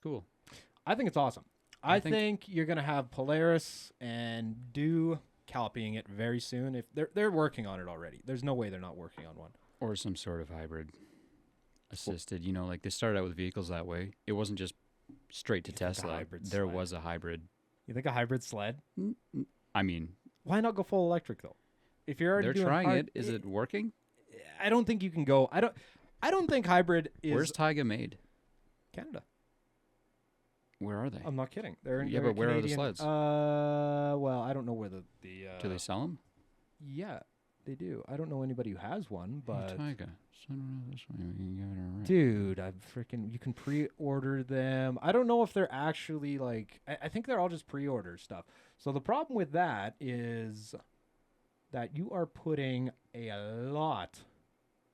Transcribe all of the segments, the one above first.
Cool. I think it's awesome. I think you're going to have Polaris and Dew copying it very soon. If they're working on it already. There's no way they're not working on one. Or some sort of hybrid assisted. You know, like they started out with vehicles that way. It wasn't just straight to Tesla. There was a hybrid. You think a hybrid sled? I mean, why not go full electric though? If you're already they're trying it, is it working? I don't think you can go. I don't think hybrid is. Where's Taiga made? Canada. Where are they? I'm not kidding. They're but where Canadian, are the sleds? Well, I don't know where the do they sell them? Yeah, they do. I don't know anybody who has one, but Taiga. Send around this way. We can give it a rip. Dude, you can pre-order them. I don't know if they're actually like. I think they're all just pre-order stuff. So the problem with that is that you are putting a lot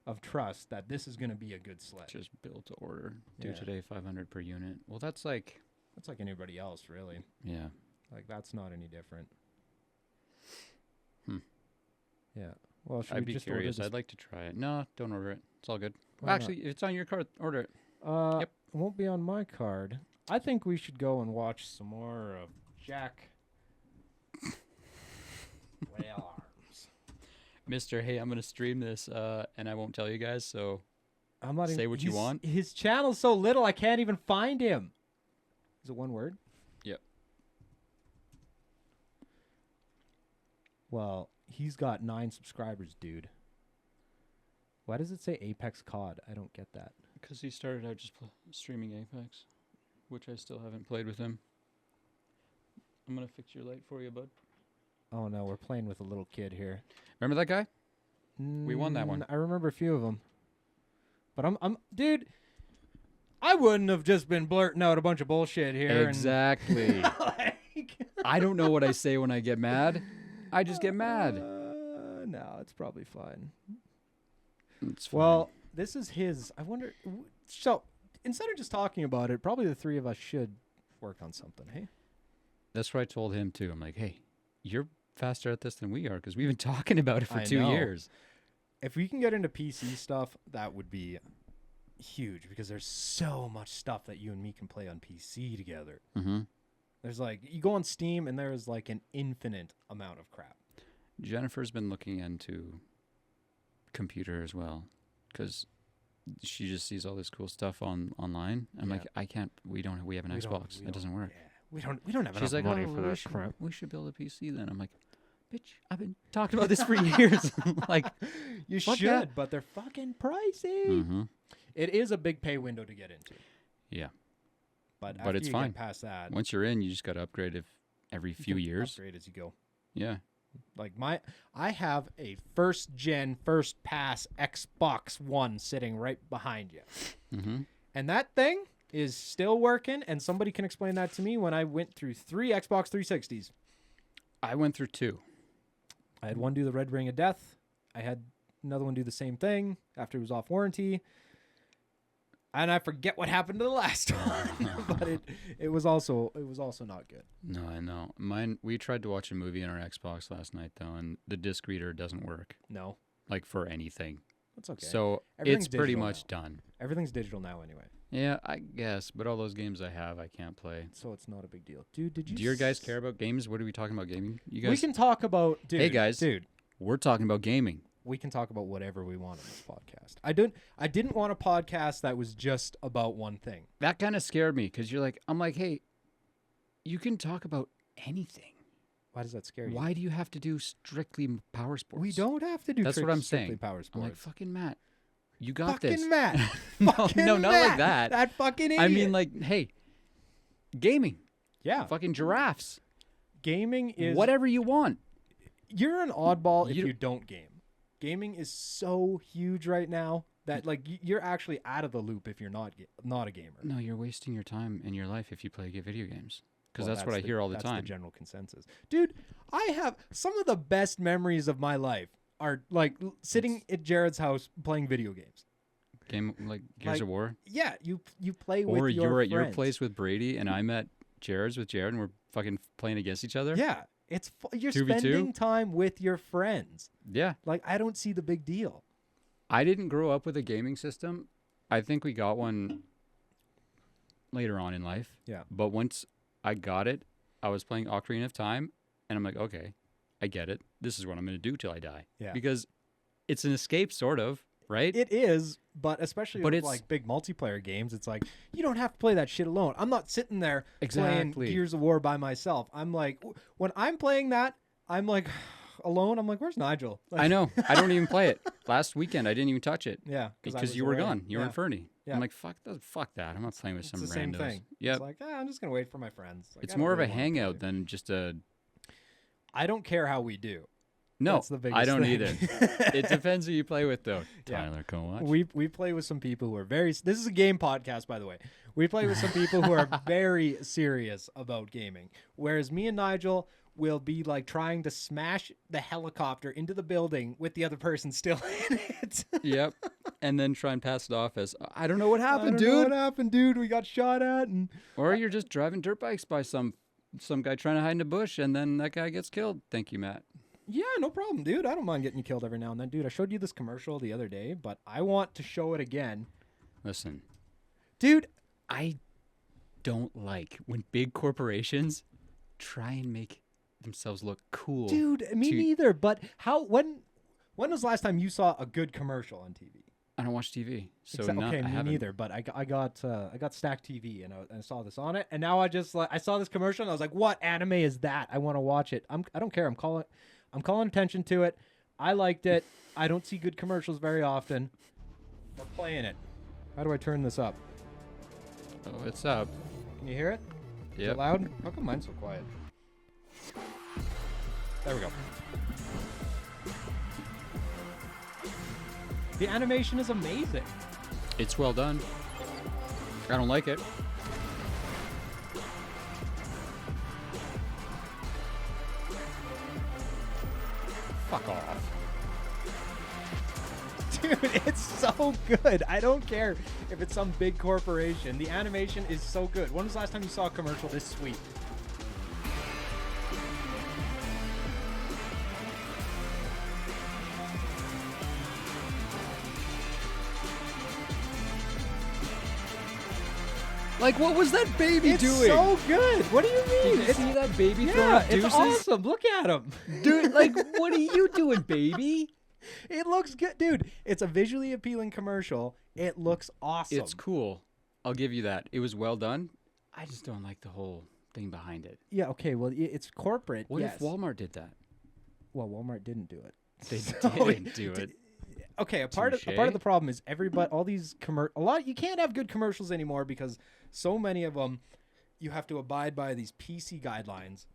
of trust that this is going to be a good sled. Just built to order. Do today 500 per unit. Well, that's like anybody else, really. Yeah. Like that's not any different. Yeah. Well, I'd be curious. I'd like to try it. No, don't order it. It's all good. Actually, if it's on your card, order it. Yep. It won't be on my card. I think we should go and watch some more of Jack Whale Arms. Mister, hey, I'm going to stream this, and I won't tell you guys, so I'm not say what you want. His channel's so little, I can't even find him. Is it one word? Yep. Well, he's got 9 subscribers, dude. Why does it say Apex COD? I don't get that. Because he started out just streaming Apex, which I still haven't played with him. I'm going to fix your light for you, bud. Oh, no, we're playing with a little kid here. Remember that guy? We won that one. I remember a few of them. But dude, I wouldn't have just been blurting out a bunch of bullshit here. Exactly. I don't know what I say when I get mad. I just get mad. No, it's probably fine. It's fine. Well, this is his. I wonder. So instead of just talking about it, probably the 3 of us should work on something, hey? That's what I told him, too. I'm like, hey, you're faster at this than we are because we've been talking about it for 2 years. If we can get into PC stuff, that would be huge because there's so much stuff that you and me can play on PC together. Mm-hmm. There's like, you go on Steam and there's like an infinite amount of crap. Jennifer's been looking into computer as well because she just sees all this cool stuff online. I'm like, I can't, we have an Xbox. It doesn't work. Yeah. We don't have enough money for that crap. We should build a PC then. I'm like, bitch, I've been talking about this for years. Like, you should, but they're fucking pricey. Mm-hmm. It is a big pay window to get into. Yeah. But after it's you fine. Get past that. Once you're in, you just got to upgrade every few years. Upgrade as you go. Yeah. Like I have a first gen, first pass Xbox One sitting right behind you. Mm-hmm. And that thing is still working, and somebody can explain that to me when I went through 3 Xbox 360s. I went through 2. I had one do the Red Ring of Death. I had another one do the same thing after it was off warranty. And I forget what happened to the last one, but it was also not good. No, I know. We tried to watch a movie on our Xbox last night though, and the disc reader doesn't work. No, like for anything. That's okay. So it's pretty much done. Everything's digital now, anyway. Yeah, I guess. But all those games I have, I can't play. So it's not a big deal, dude. Do you guys care about games? What are we talking about gaming? You guys? We can talk about. Dude, hey guys, dude. We're talking about gaming. We can talk about whatever we want on this podcast. I didn't want a podcast that was just about one thing. That kind of scared me because I'm like, hey, you can talk about anything. Why does that scare you? Why do you have to do strictly power sports? We don't have to do. That's what I'm strictly saying. Power sports. I'm like, fucking Matt, you got fucking this. Matt. No, fucking not Matt. like that. That fucking idiot. I mean, like, hey, gaming. Yeah. Fucking giraffes. Gaming is whatever you want. You're an oddball if you don't game. Gaming is so huge right now that like you're actually out of the loop if you're not a gamer. No, you're wasting your time and your life if you play video games. Because that's what I hear all the time. That's the general consensus. Dude, I have some of the best memories of my life are like sitting at Jared's house playing video games. Game like Gears of War? Yeah, you play with your friends. Or you're at your friends. place with Brady and I'm at Jared's with Jared and we're fucking playing against each other? Yeah. It's you're 2v2? spending time with your friends. Yeah. Like, I don't see the big deal. I didn't grow up with a gaming system. I think we got one later on in life. Yeah. But once I got it, I was playing Ocarina of Time, and I'm like, okay, I get it. This is what I'm going to do till I die. Yeah. Because it's an escape, sort of, right? It is, but especially with it's like big multiplayer games, it's like you don't have to play that shit alone. I'm not sitting there playing Gears of War by myself. I'm like, when I'm playing that, I'm like alone. I'm like, where's Nigel? Like, I know. I don't even play it. Last weekend, I didn't even touch it. Yeah, because you were gone. You were in Fernie. Yeah. I'm like, fuck that. I'm not playing with some the same randos. thing. Yeah. It's like, I'm just gonna wait for my friends. Like, it's more of a hangout than just a. I don't care how we do. No, That's the biggest I don't thing. either. It depends who you play with, though. Yeah. Tyler, come watch. We play with some people who are very. This is a game podcast, by the way. We play with some people who are very serious about gaming, whereas me and Nigel will be like trying to smash the helicopter into the building with the other person still in it. Yep, and then try and pass it off as I don't know what happened, I don't know dude. what happened, dude? We got shot at, and Or you're just driving dirt bikes by some guy trying to hide in a bush, and then that guy gets killed. Thank you, Matt. yeah, no problem, dude. I don't mind getting you killed every now and then, dude. I showed you this commercial the other day, but I want to show it again, Listen, dude. I don't like when big corporations try and make themselves look cool. Dude, me neither. But when was the last time you saw a good commercial on TV? I don't watch TV, so Okay, I me haven't. neither. But I got Stack TV and I saw this on it, and now I saw this commercial and I was like, what anime is that? I want to watch it. I don't care. I'm calling attention to it. I liked it. I don't see good commercials very often. We're playing it. How do I turn this up? Oh, it's up. Can you hear it? Is Yep. it loud? How come mine's so quiet? There we go. The animation is amazing. It's well done. I don't like it. Fuck off. Dude, it's so good. I don't care if it's some big corporation. The animation is so good. When was the last time you saw a commercial this sweet? Like, what was that baby It's doing? so good. What do you mean? Did you see that baby throwing Yeah, up deuces? it's awesome. Look at him. Dude, like, what are you doing, baby? It looks good. Dude, it's a visually appealing commercial. It looks awesome. It's cool. I'll give you that. It was well done. I just don't like the whole thing behind it. Yeah, okay. Well, it's corporate. What yes. if Walmart did that? Well, Walmart didn't do it. They So didn't do it. Okay, a part of the problem is all these you can't have good commercials anymore because so many of them you have to abide by these PC guidelines.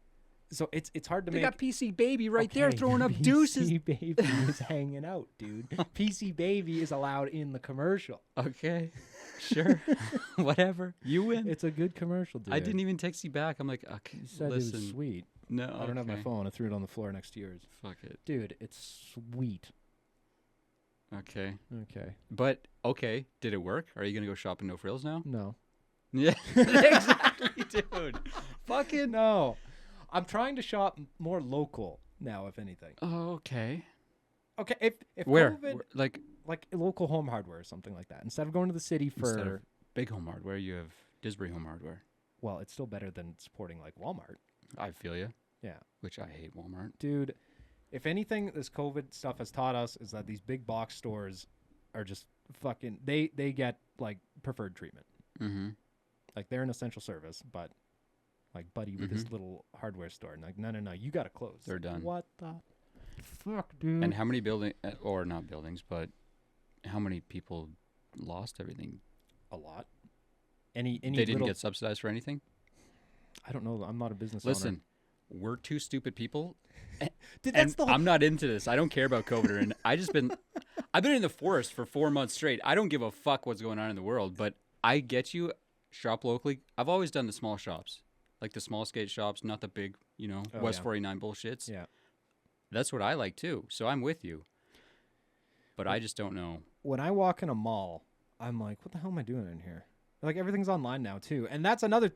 So it's hard to They make. got PC Baby right there Okay, throwing up PC deuces. Baby is hanging out, dude. PC Baby is allowed in the commercial. Okay, sure, whatever. You win. It's a good commercial, dude. I didn't even text you back. I'm like, okay, You said listen. it was sweet. No, I don't have my phone. I threw it on the floor next to yours. Fuck it. Dude, it's sweet. Okay, Okay. but okay, did it work? Are you gonna go shopping No Frills now? No. Yeah, exactly, dude. Fucking No. I'm trying to shop more local now, if anything. Oh, okay. Okay, if Where? COVID, Like local home hardware or something like that, instead of going to the city instead for of big home hardware, you have Didsbury home hardware. well, it's still better than supporting like Walmart. I feel you. Yeah. Which I hate Walmart. Dude, if anything this COVID stuff has taught us is that these big box stores are just fucking they get like preferred treatment. Mm-hmm. Like they're an essential service, but like Buddy with his little hardware store, and like no, you gotta close. They're done. What the fuck, dude? And how many or not buildings, but how many people lost everything? A lot. Any They didn't little, get subsidized for anything? I don't know. I'm not a business Listen, we're two stupid people. Dude, And that's the whole I'm not into this. I don't care about COVID. And I've been in the forest for 4 months straight. I don't give a fuck what's going on in the world, but I get you. Shop locally. I've always done the small shops, like the small skate shops, not the big, West 49 bullshits. Yeah. That's what I like too. So I'm with you. But I just don't know. When I walk in a mall, I'm like, what the hell am I doing in here? Like everything's online now too, and that's another.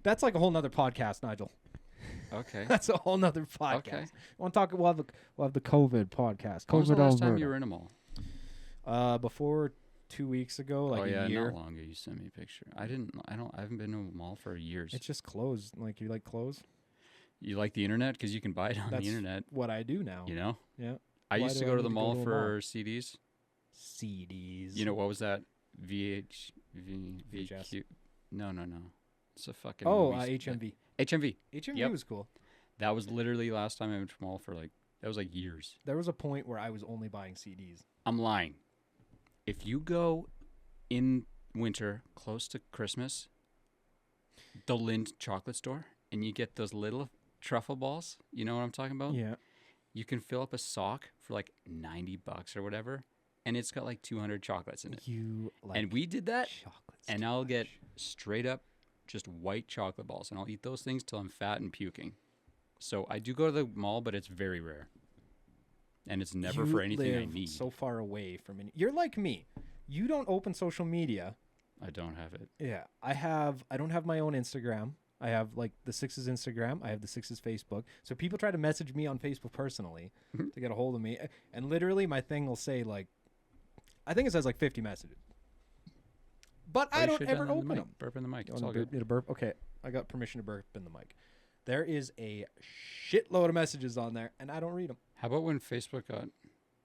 That's like a whole nother podcast, Nigel. Okay. That's a whole nother podcast. Okay. Want to talk? We'll have the COVID podcast. When was COVID the last time Alberta. you were in a mall? Before 2 weeks ago, like oh yeah, a year. not long ago. You sent me a picture. I haven't been to a mall for years. It's just clothes. Like, you like clothes? You like the internet because you can buy it on That's the internet. what I do now. You know. Yeah. I Why used to do I go to need the to go mall to a for mall? CDs. CDs. You know what was that? VHS. VQ. No. It's a fucking. Oh, movie. HMV. HMV. HMV Yep. was cool. That was literally last time I went to a mall for like. That was like years. There was a point where I was only buying CDs. I'm lying. If you go in winter close to Christmas, the Lind chocolate store, and you get those little truffle balls, you know what I'm talking about? Yeah. You can fill up a sock for like $90 or whatever, and it's got like 200 chocolates in it. You like And we did that, chocolates and too I'll much. get straight up just white chocolate balls, and I'll eat those things till I'm fat and puking. So I do go to the mall, but it's very rare. And it's never You for anything I live need. so far away from any. You're like me. You don't open social media. I don't have it. Yeah, I don't have my own Instagram. I have like the Syxxes Instagram. I have the Syxxes Facebook. So people try to message me on Facebook personally to get a hold of me, and literally my thing will say like, I think it says like 50 messages, but I don't ever open them. Burp in the mic. You It's want all to good. me to burp? Okay, I got permission to burp in the mic. There is a shitload of messages on there, and I don't read them. How about when Facebook got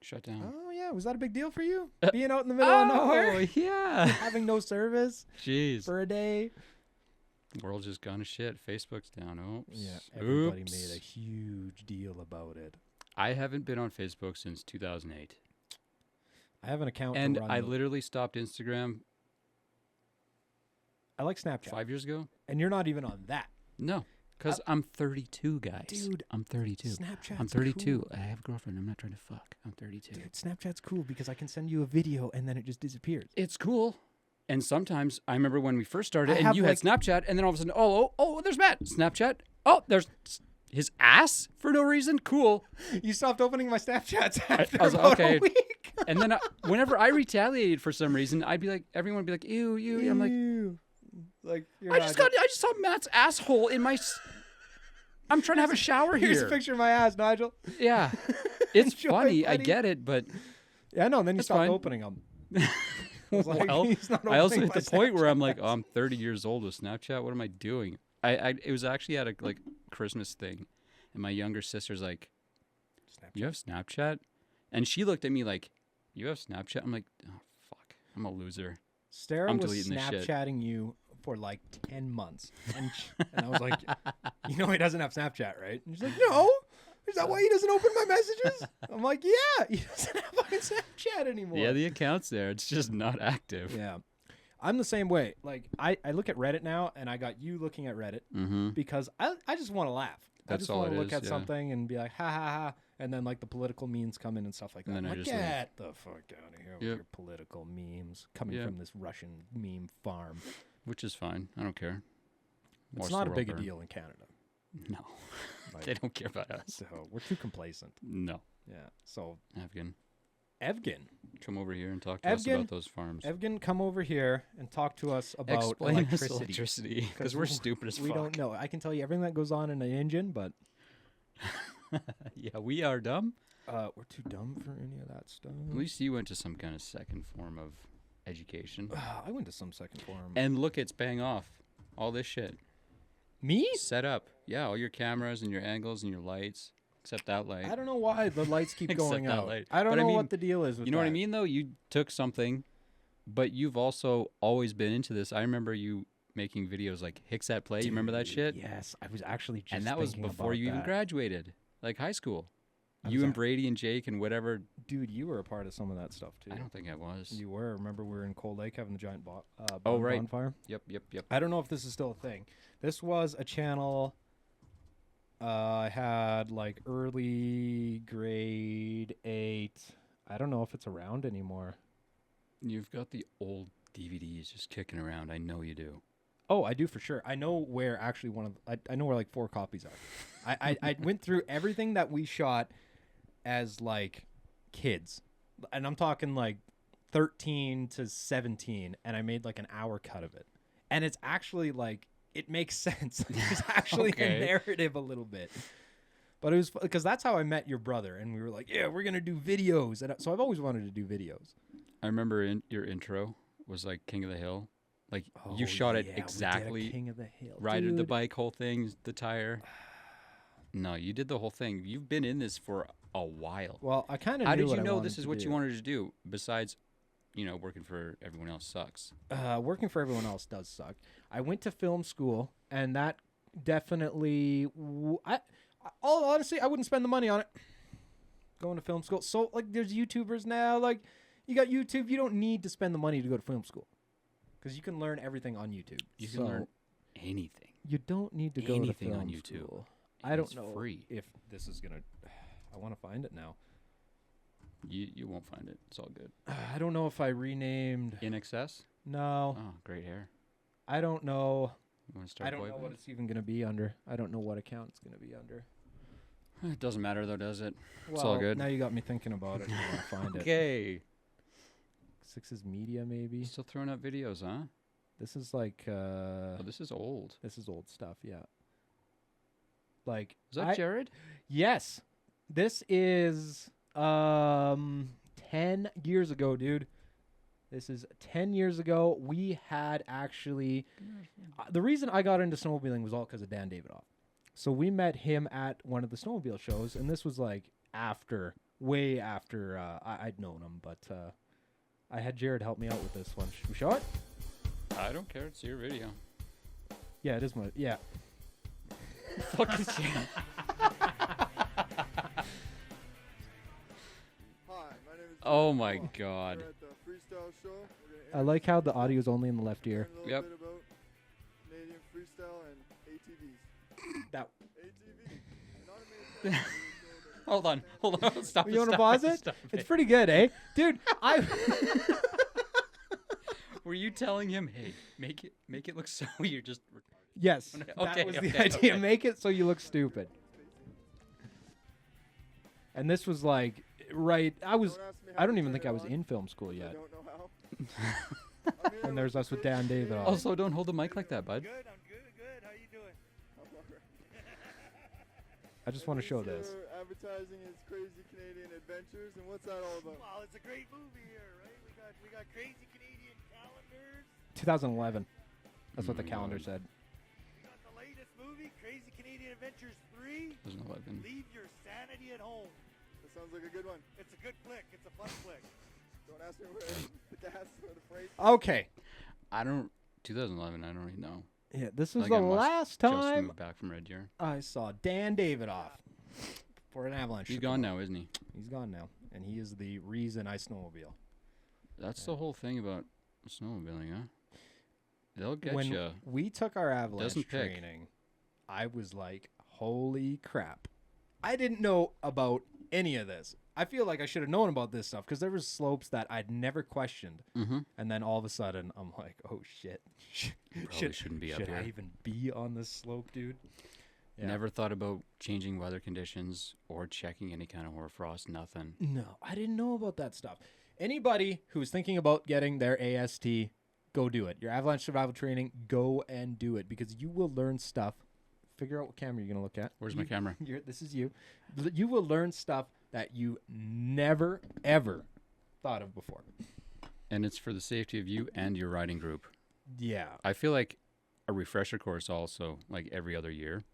shut down? Oh yeah, was that a big deal for you? Being out in the middle of nowhere, yeah. having no service Jeez. for a day. The world's just gone to shit. Facebook's down. Oops. Yeah, everybody Oops. made a huge deal about it. I haven't been on Facebook since 2008. I have an account And to run. I literally stopped Instagram I like Snapchat, 5 years ago. and you're not even on that, No, because I'm 32, guys. dude. I'm 32. Snapchat's I'm 32. cool. I have a girlfriend. I'm not trying to fuck. I'm 32. Dude, Snapchat's cool because I can send you a video and then it just disappears. It's cool. And sometimes I remember when we first started, I and have, you had Snapchat, and then all of a sudden, oh, there's Matt. Snapchat. Oh, there's his ass for no reason. Cool. You stopped opening my Snapchats after I was like, about okay. a week. And then whenever I retaliated for some reason, I'd be like, everyone would be like, ew, ew. I'm like, Ew. Like I just saw Matt's asshole in my. I'm trying to have a shower Here's here. a picture of my ass, Nigel. Yeah, it's Enjoy, funny. I buddy. get it, but Yeah, no. And then you That's stopped fine. opening them. Like, well, he's not I also opening hit the my point where I'm like, Snapchats. oh, I'm 30 years old with Snapchat. What am I doing? It was actually at a like Christmas thing, and my younger sister's like, "You have Snapchat?" And she looked at me like, "You have Snapchat?" I'm like, "Oh fuck, I'm a loser." Sarah I'm was deleting this shit. Snapchatting you for like 10 months. And I was like, you know he doesn't have Snapchat, right? And she's like, no. Is that why he doesn't open my messages? I'm like, yeah, he doesn't have fucking Snapchat anymore. Yeah, the account's there. It's just not active. Yeah. I'm the same way. Like, I look at Reddit now, and I got you looking at Reddit Mm-hmm. because I just want to laugh. I That's just all want it to look is, at yeah. something and be like, ha, ha, ha. And then, like, the political memes come in and stuff like that. And then I'm I like, just leave. get the fuck out of here with Yep. your political memes coming Yep. from this Russian meme farm. Which is fine. I don't care. It's Watch not the a world big a burn. deal in Canada. No, Like, they don't care about us. so we're too complacent. No, Yeah. So Evgen, Evgen, come over here and talk to us Evgen- about those farms. Evgen, come over here and talk to us about Explain us electricity. because we're stupid as We fuck. don't know. I can tell you everything that goes on in an engine, but Yeah, we are dumb. we're too dumb for any of that stuff. At least you went to some kind of second form of education. I went to some second form. And look, it's paying off. All this shit. Me? Set up. Yeah, all your cameras and your angles and your lights. Except that light. I don't know why the lights keep Except going that out. light. I don't But I know mean, what the deal is with You know what I that. mean, though? You took something, but you've also always been into this. I remember you making videos like Hicks at Play. You remember that Dude, shit? Yes, I was actually just And that was thinking before about you even that. graduated, like high school. I You was and at- Brady and Jake and whatever. Dude, you were a part of some of that stuff too. I don't think I was. You were. Remember, we were in Cold Lake having the giant Oh, right. bonfire. Yep. I don't know if this is still a thing. This was a channel. I had like early grade 8. I don't know if it's around anymore. You've got the old DVDs just kicking around. I know you do. Oh, I do for sure. I know where actually I know where like 4 copies are. I went through everything that we shot as like kids, and I'm talking like 13 to 17, and I made like an hour cut of it, and it's actually like it makes sense. It's actually Okay. a narrative a little bit. But it was because that's how I met your brother, and we were like, yeah, we're gonna do videos, and so I've always wanted to do videos. I remember your intro was like King of the Hill. Like Oh, you shot it yeah, we did a exactly. King of the Hill, Riding the dude. bike, whole thing, the tire. No, you did the whole thing. You've been in this for a while. Well, I kind of How knew did what you I know wanted this is to what do. you wanted to do? Besides, working for everyone else sucks. Working for everyone else does suck. I went to film school, and that definitely. All honestly, I wouldn't spend the money on it. Going to film school, so like, there's YouTubers now. Like, you got YouTube. You don't need to spend the money to go to film school, because you can learn everything on YouTube. You can learn anything. You don't need to go to Anything film on YouTube. school. And I don't it's know free. if this is gonna. I want to find it now. You won't find it. It's all good. I don't know if I renamed. In excess? No, Oh, great hair. I don't know. You want to start? I don't know what it's even gonna be under. I don't know what account it's gonna be under. It doesn't matter though, does it? Well, It's all good. Now you got me thinking about it. I want to find it. Okay. Syxxes Media, maybe. Still throwing up videos, huh? This is like. Oh, this is old. This is old stuff. Yeah. Like. Is that Jared? Yes. This is 10 years ago, dude. This is 10 years ago. We had actually the reason I got into snowmobiling was all because of Dan Davidoff. So we met him at one of the snowmobile shows, and this was like way after I'd known him. But I had Jared help me out with this one. Should we show it? I don't care. It's your video. Yeah, it is my yeah. Fuck is Jared? Oh my god. We're at the freestyle show. I like how the audio is only in the left ear. Learn a Yep. little bit about Canadian freestyle and ATVs. That. ATV. Not a Hold on. Stop. You want to pause it? It's pretty good, eh, dude? I. Were you telling him, hey, make it look so you're just retarded? Yes, Okay, that was the okay, idea. okay. Make it so you look stupid. And this was like right. I don't even think I was in film school I yet. don't know how. And there's us with Dan David on. Also, don't hold the mic like that, bud. Good, I'm good. How you doing? I just want to show this. You're advertising his crazy Canadian adventures, and what's that all about? Well, it's a great movie here, right? We got crazy Canadian calendars. 2011. That's what the Oh my calendar God. said. We got the latest movie, Crazy Canadian Adventures 3. 2011. Leave your sanity at home. That sounds like a good one. It's a good flick. It's a fun flick. Don't ask me where the gas or the freight. Okay. 2011. I don't really know. Yeah, this I was think the I must last Just time moved back from Red Deer. I saw Dan Davidoff for an avalanche. He's show. gone now, isn't he? He's gone now, and he is the reason I snowmobile. That's the whole thing about snowmobiling, huh? They'll get When you. we took our avalanche Doesn't pick. training, I was like, holy crap. I didn't know about any of this. I feel like I should have known about this stuff because there was slopes that I'd never questioned. Mm-hmm. And then all of a sudden, I'm like, oh, shit. Probably shouldn't be up should here. I even be on this slope, dude? Yeah. Never thought about changing weather conditions or checking any kind of hoarfrost. Nothing. No, I didn't know about that stuff. Anybody who's thinking about getting their AST, go do it. Your avalanche survival training, go and do it because you will learn stuff. Figure out what camera you're going to look at. Where's my camera? This is you. You will learn stuff that you never, ever thought of before. And it's for the safety of you and your riding group. Yeah. I feel like a refresher course also, like every other year.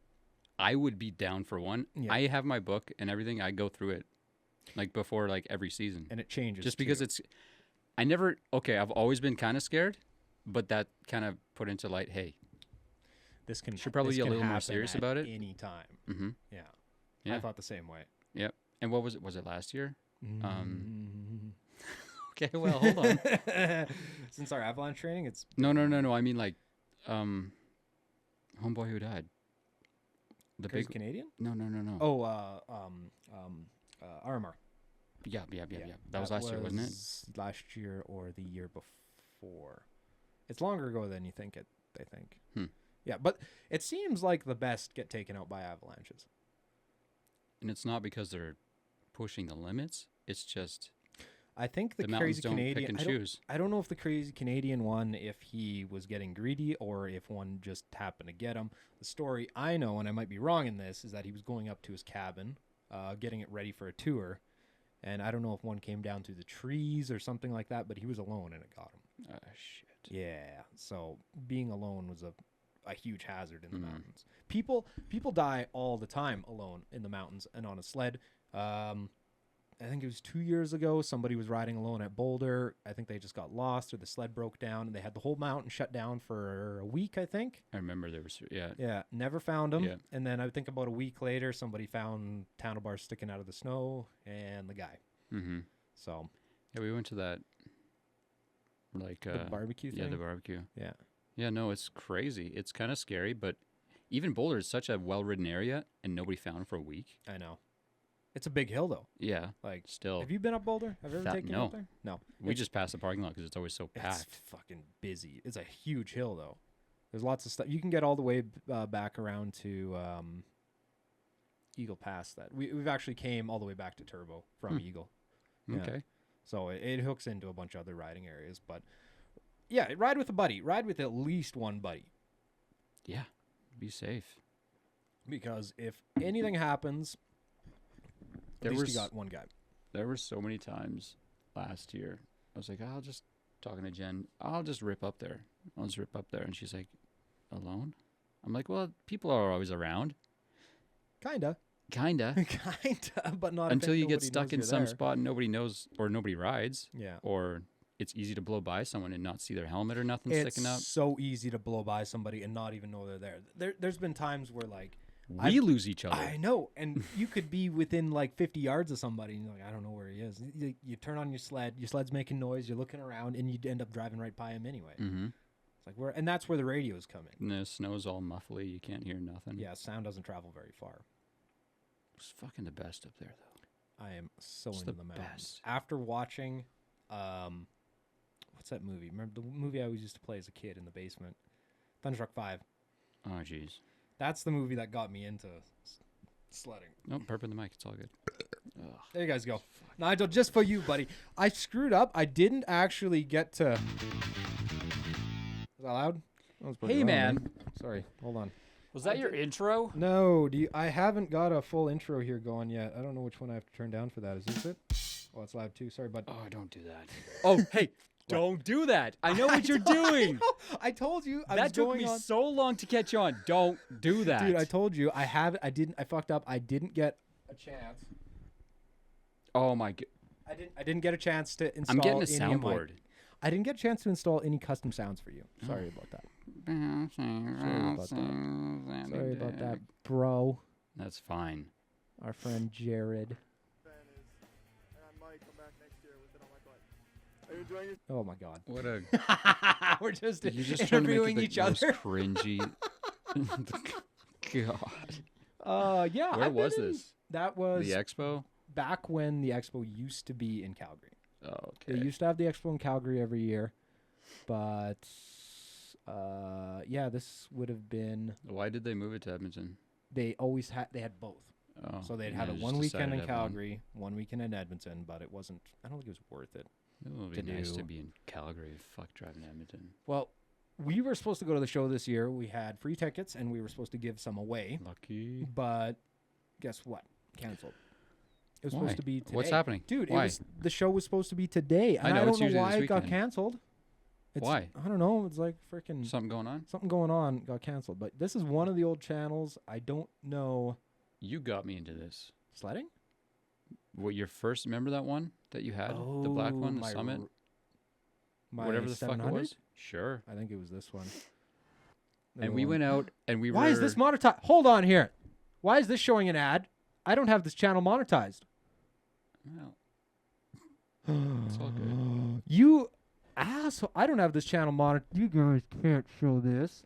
I would be down for one. Yeah. I have my book and everything. I go through it like before like every season. And it changes. Just because too. I've always been kind of scared, but that kind of put into light, hey, This can should probably this be a can little more happen serious at about it. any time. mm-hmm. Yeah. Yeah. I thought the same way. Yep. And what was it? Was it last year? Mm. Okay, well, hold on. Since our avalanche training, it's No. I mean, like, homeboy who died. The Crazy big Canadian. No. Oh, RMR. Yeah. That was last year, wasn't it? Last year or the year before. It's longer ago than you think. I think. Yeah, but it seems like the best get taken out by avalanches. And it's not because they're pushing the limits. It's just I think the the mountains Crazy don't Canadian. pick and I don't- choose. I don't know if the Crazy Canadian won, if he was getting greedy or if one just happened to get him. The story I know, and I might be wrong in this, is that he was going up to his cabin, getting it ready for a tour, And I don't know if one came down through the trees or something like that, but he was alone and it got him. Oh, shit. Yeah. So being alone was a huge hazard in the mountains. People die all the time alone in the mountains and on a sled. I think it was 2 years ago, somebody was riding alone at Boulder. I think they just got lost or the sled broke down and they had the whole mountain shut down for a week, I think. I remember there was, yeah. Yeah, never found them. Yeah. And then I think about a week later, somebody found handlebars sticking out of the snow and the guy. Mm-hmm. So. Yeah, we went to that, like... The barbecue thing? Yeah, the barbecue. Yeah. Yeah, no, it's crazy. It's kind of scary, but even Boulder is such a well-ridden area, and nobody found him for a week. I know. It's a big hill, though. Yeah, Like, still. have you been up Boulder? Have you ever taken you no. up there? No. We just passed the parking lot because it's always so It's packed. fucking busy. It's a huge hill, though. There's lots of stuff. You can get all the way back around to Eagle Pass. That we've actually came all the way back to Turbo from Eagle. Yeah. Okay. So it hooks into a bunch of other riding areas. But, yeah, ride with a buddy. Ride with at least one buddy. Yeah, be safe. Because if anything happens, at least you got one guy. There were so many times last year. I was like, talking to Jen, I'll just rip up there. I'll just rip up there. And she's like, alone? I'm like, well, people are always around. Kinda. Kinda. Kinda, but not Until if you get nobody stuck knows in you're some there. spot and nobody knows or nobody rides. Yeah. Or it's easy to blow by someone and not see their helmet or nothing It's sticking up. so easy to blow by somebody and not even know they're there. There's been times where, like, We lose each other. I know, and you could be within like 50 yards of somebody, and you're like, I don't know where he is. You turn on your sled's making noise, you're looking around, and you end up driving right by him anyway. Mm-hmm. It's like and that's where the radios come in. And the snow's all muffly. You can't hear nothing. Yeah, sound doesn't travel very far. It's fucking the best up there, though. I am so It's into the the mountains. best. After watching, what's that movie? Remember the movie I always used to play as a kid in the basement? Thunderstruck 5. Oh, jeez. That's the movie that got me into sledding. Nope, burp in the mic. It's all good. Ugh. There you guys go. Nigel, just for you, buddy. I screwed up. I didn't actually get to... Is that loud? That was pretty Hey, loud, man. Sorry. Hold on. Was that your intro? No, I haven't got a full intro here going yet. I don't know which one I have to turn down for that. Is this it? Oh, it's loud too. Sorry, bud. Oh, don't do that. Oh, hey, don't do that. I know what you're doing. I told you. I was That took going me on. so long to catch on. Don't do that. Dude, I told you. I fucked up. I didn't get a chance. Oh, my God. I didn't get a chance to install I'm getting a any of my- soundboard. I didn't get a chance to install any custom sounds for you. Sorry about that. Sorry about that, bro. That's fine. Our friend Jared. Fan is, and I might come back next year with it on my butt. Are you enjoying it? Oh my God. What a... We're just You're just trying to make interviewing it the each most other. cringy... God. Yeah. Where I've been was in- this? That was The expo? back when the expo used to be in Calgary. Oh, They okay. used to have the expo in Calgary every year, but yeah, this would have been. Why did they move it to Edmonton? They had both. Oh, So they'd yeah, have they it just one weekend decided in to have one. Calgary, one weekend in Edmonton, but it wasn't. I don't think it was worth it. It would to be nice do. to be in Calgary. Fuck driving to Edmonton. Well, we were supposed to go to the show this year. We had free tickets, and we were supposed to give some away. Lucky. But guess what? Canceled. It was Why? supposed to be today. What's happening? Dude, Why? the show was supposed to be today. And I know, I it's don't know usually why this it got weekend. canceled. Why? I don't know. It's like freaking Something going on? something going on. Got canceled. But this is one of the old channels. I don't know. You got me into this. Sledding? What, your first, remember that one that you had? The black one, the my Summit? My Whatever the fuck it 700? was? Sure. I think it was this one. And we went out and we were... Why is this monetized? Hold on here. Why is this showing an ad? I don't have this channel monetized. Well, it's all good. You asshole. I don't have this channel monetized. You guys can't show this.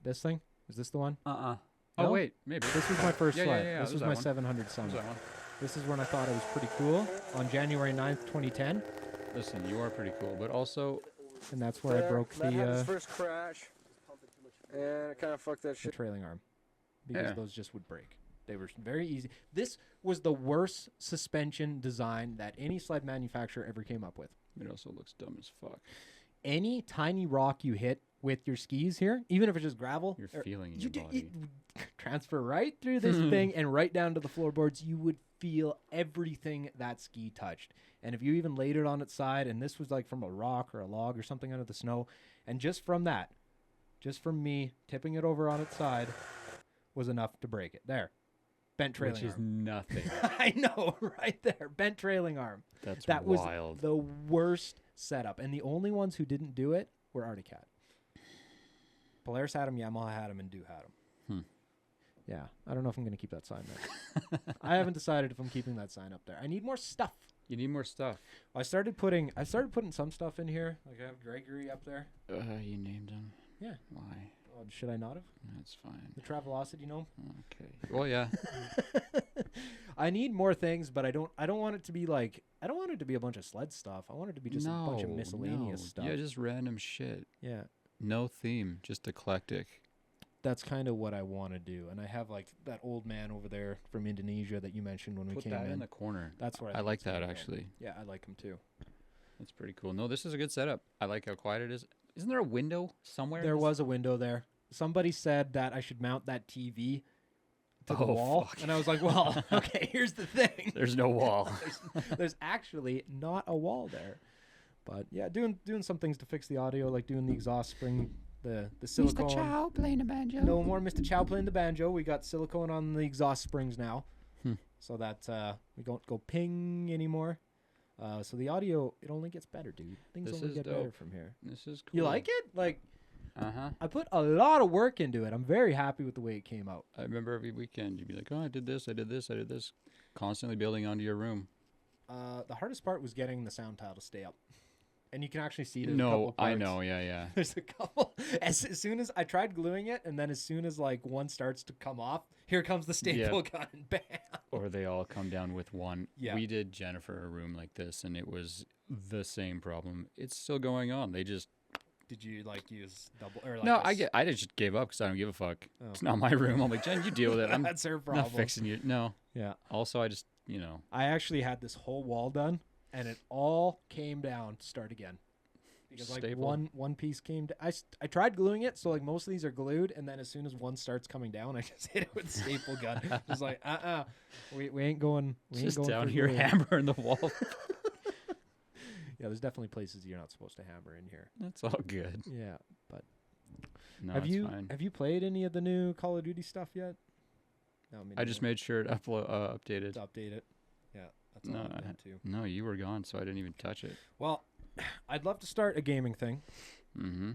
This thing? Is this the one? Oh, No? wait. Maybe. This was my first Yeah, slide. yeah, This it was was my that one. 700 What was Summit. that one? This is when I thought it was pretty cool on January 9th, 2010. Listen, you are pretty cool, but also... And that's where I broke Matt had his the first crash, and I kind of fucked that shit. trailing arm. Because Yeah. those just would break. They were very easy. This was the worst suspension design that any sled manufacturer ever came up with. It also looks dumb as fuck. Any tiny rock you hit with your skis here, even if it's just gravel, You're or- feeling in you your it body. would transfer right through this thing and right down to the floorboards. You would feel everything that ski touched. And if you even laid it on its side, and this was like from a rock or a log or something under the snow, and just from that, just from me tipping it over on its side was enough to break it. There. Bent trailing Which is arm. nothing. I know, right there. Bent trailing arm. That was wild. the worst setup. And the only ones who didn't do it were Arctic Cat. Polaris had him, Yamaha had him, and Do had him. Yeah, I don't know if I'm going to keep that sign there. I haven't decided if I'm keeping that sign up there. I need more stuff. You need more stuff. I started putting some stuff in here. Like I have Gregory up there. You named him. Yeah. Why? Oh, should I not have? That's fine. The Travelocity gnome. Okay. Well, yeah. I need more things, but I don't want it to be like I don't want it to be a bunch of sled stuff. I want it to be just a bunch of miscellaneous stuff. Yeah, just random shit. Yeah. No theme, just eclectic. That's kind of what I want to do. And I have like that old man over there from Indonesia that you mentioned when we Put came that in. in the corner. That's what I think like it's gonna that go. actually. Yeah, I like him too. That's pretty cool. No, this is a good setup. I like how quiet it is. Isn't there a window somewhere? There was a window there. Somebody said that I should mount that TV to the Oh, wall. fuck. And I was like, well, okay, here's the thing. There's no wall. There's actually not a wall there. But yeah, doing some things to fix the audio, like doing the exhaust spring, the silicone. Mr. Chow playing the banjo. No more Mr. Chow playing the banjo. We got silicone on the exhaust springs now, so that we don't go ping anymore. So the audio, it only gets better, dude. Things This only is get better dope. from here. This is cool. You like it? Like, Uh-huh. I put a lot of work into it. I'm very happy with the way it came out. I remember every weekend you'd be like, oh, I did this, I did this, I did this. Constantly building onto your room. The hardest part was getting the sound tile to stay up. And you can actually see there's a No, couple I parts. know, yeah. There's a couple. As soon as I tried gluing it, and then as soon as like one starts to come off, here comes the staple gun, and bam. Or they all come down with one. Yeah. We did Jennifer a room like this, and it was the same problem. It's still going on. They just... Did you like use double or like No, I just gave up because I don't give a fuck. Oh. It's not my room. I'm like, Jen, you deal with it. I'm That's her problem. not fixing you. No. Yeah. Also, I just, I actually had this whole wall done, and it all came down to start again. Because like Staple. one piece came down. I tried gluing it, so like most of these are glued, and then as soon as one starts coming down, I just hit it with staple gun. Just like we ain't going. We just ain't going down for here glue. hammering the wall. Yeah, there's definitely places you're not supposed to hammer in here. That's all good. Yeah, but No, have it's you fine. have you played any of the new Call of Duty stuff yet? No, I just made sure it updated. to update it. Yeah, that's all No, I've been to. No, you were gone, so I didn't even touch it. Well, I'd love to start a gaming thing, Mm-hmm.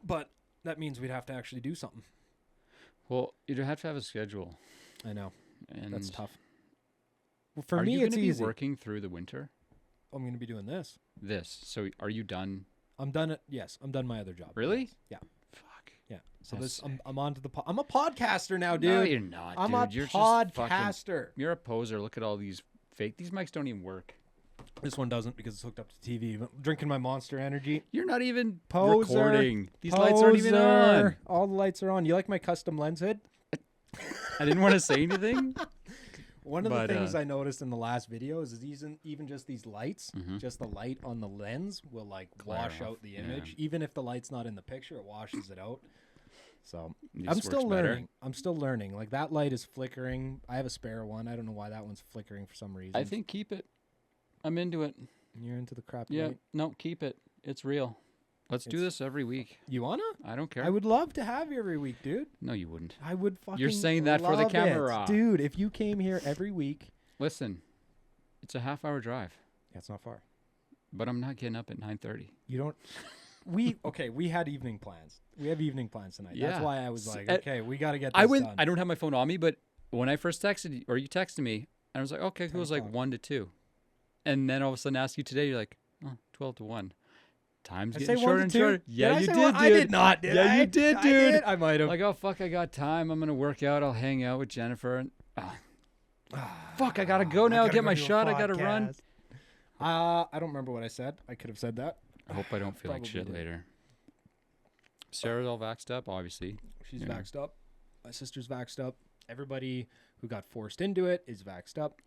but that means we'd have to actually do something. Well, you'd have to have a schedule. I know. And That's tough. Well, for are me, you it's gonna be easy. working through the winter? I'm going to be doing this. So are you done? I'm done. Yes, I'm done my other job. Really? Yes. Yeah. Fuck. Yeah. So That's this, I'm on to the. I'm a podcaster now, dude. No, you're not, I'm dude. a You're just fucking... podcaster. You're a poser. Look at all these fake... These mics don't even work. This one doesn't because it's hooked up to TV. But I'm drinking my Monster Energy. You're not even Poser. recording. These lights aren't even Poser. on. All the lights are on. You like my custom lens hood? I didn't want to say anything. One of the But, things I noticed in the last video is even just these lights, Mhm. just the light on the lens will like Glare wash off, out the yeah. image. Even if the light's not in the picture, it washes it out. So This I'm works still better. learning. I'm still learning. Like that light is flickering. I have a spare one. I don't know why that one's flickering for some reason. I think keep it. I'm into it. You're into the crap. Yeah. light. No, keep it. It's real. Let's do It's- this every week. You wanna? I don't care. I would love to have you every week, dude. No, you wouldn't. I would fucking. You're saying that for the love camera. it. Dude. If you came here every week, Listen, it's a half-hour drive, that's not far. but I'm not getting up at 9:30. You don't. We had evening plans. We have evening plans tonight. That's Yeah. why I was like, S- okay, we got to get this I went. done. I don't have my phone on me, but when I first texted you, or you texted me, I was like, okay, it 10 was like o'clock. 1 to 2, and then all of a sudden ask you today, you're like, oh, 12 to 1. Time's I getting say 1 shorter to and 2? shorter. Yeah, Did I you say did, one? dude. I did not, did yeah, I? you did, I dude. did? I might have. Like, oh fuck, I got time. I'm gonna work out. I'll hang out with Jennifer. And fuck, I gotta go now. Get my shot. I gotta run. I don't remember what I said. I could have said that. I hope I don't feel like Probably shit did. later. Sarah's all vaxxed up, obviously. She's Yeah. vaxxed up. My sister's vaxxed up. Everybody who got forced into it is vaxxed up.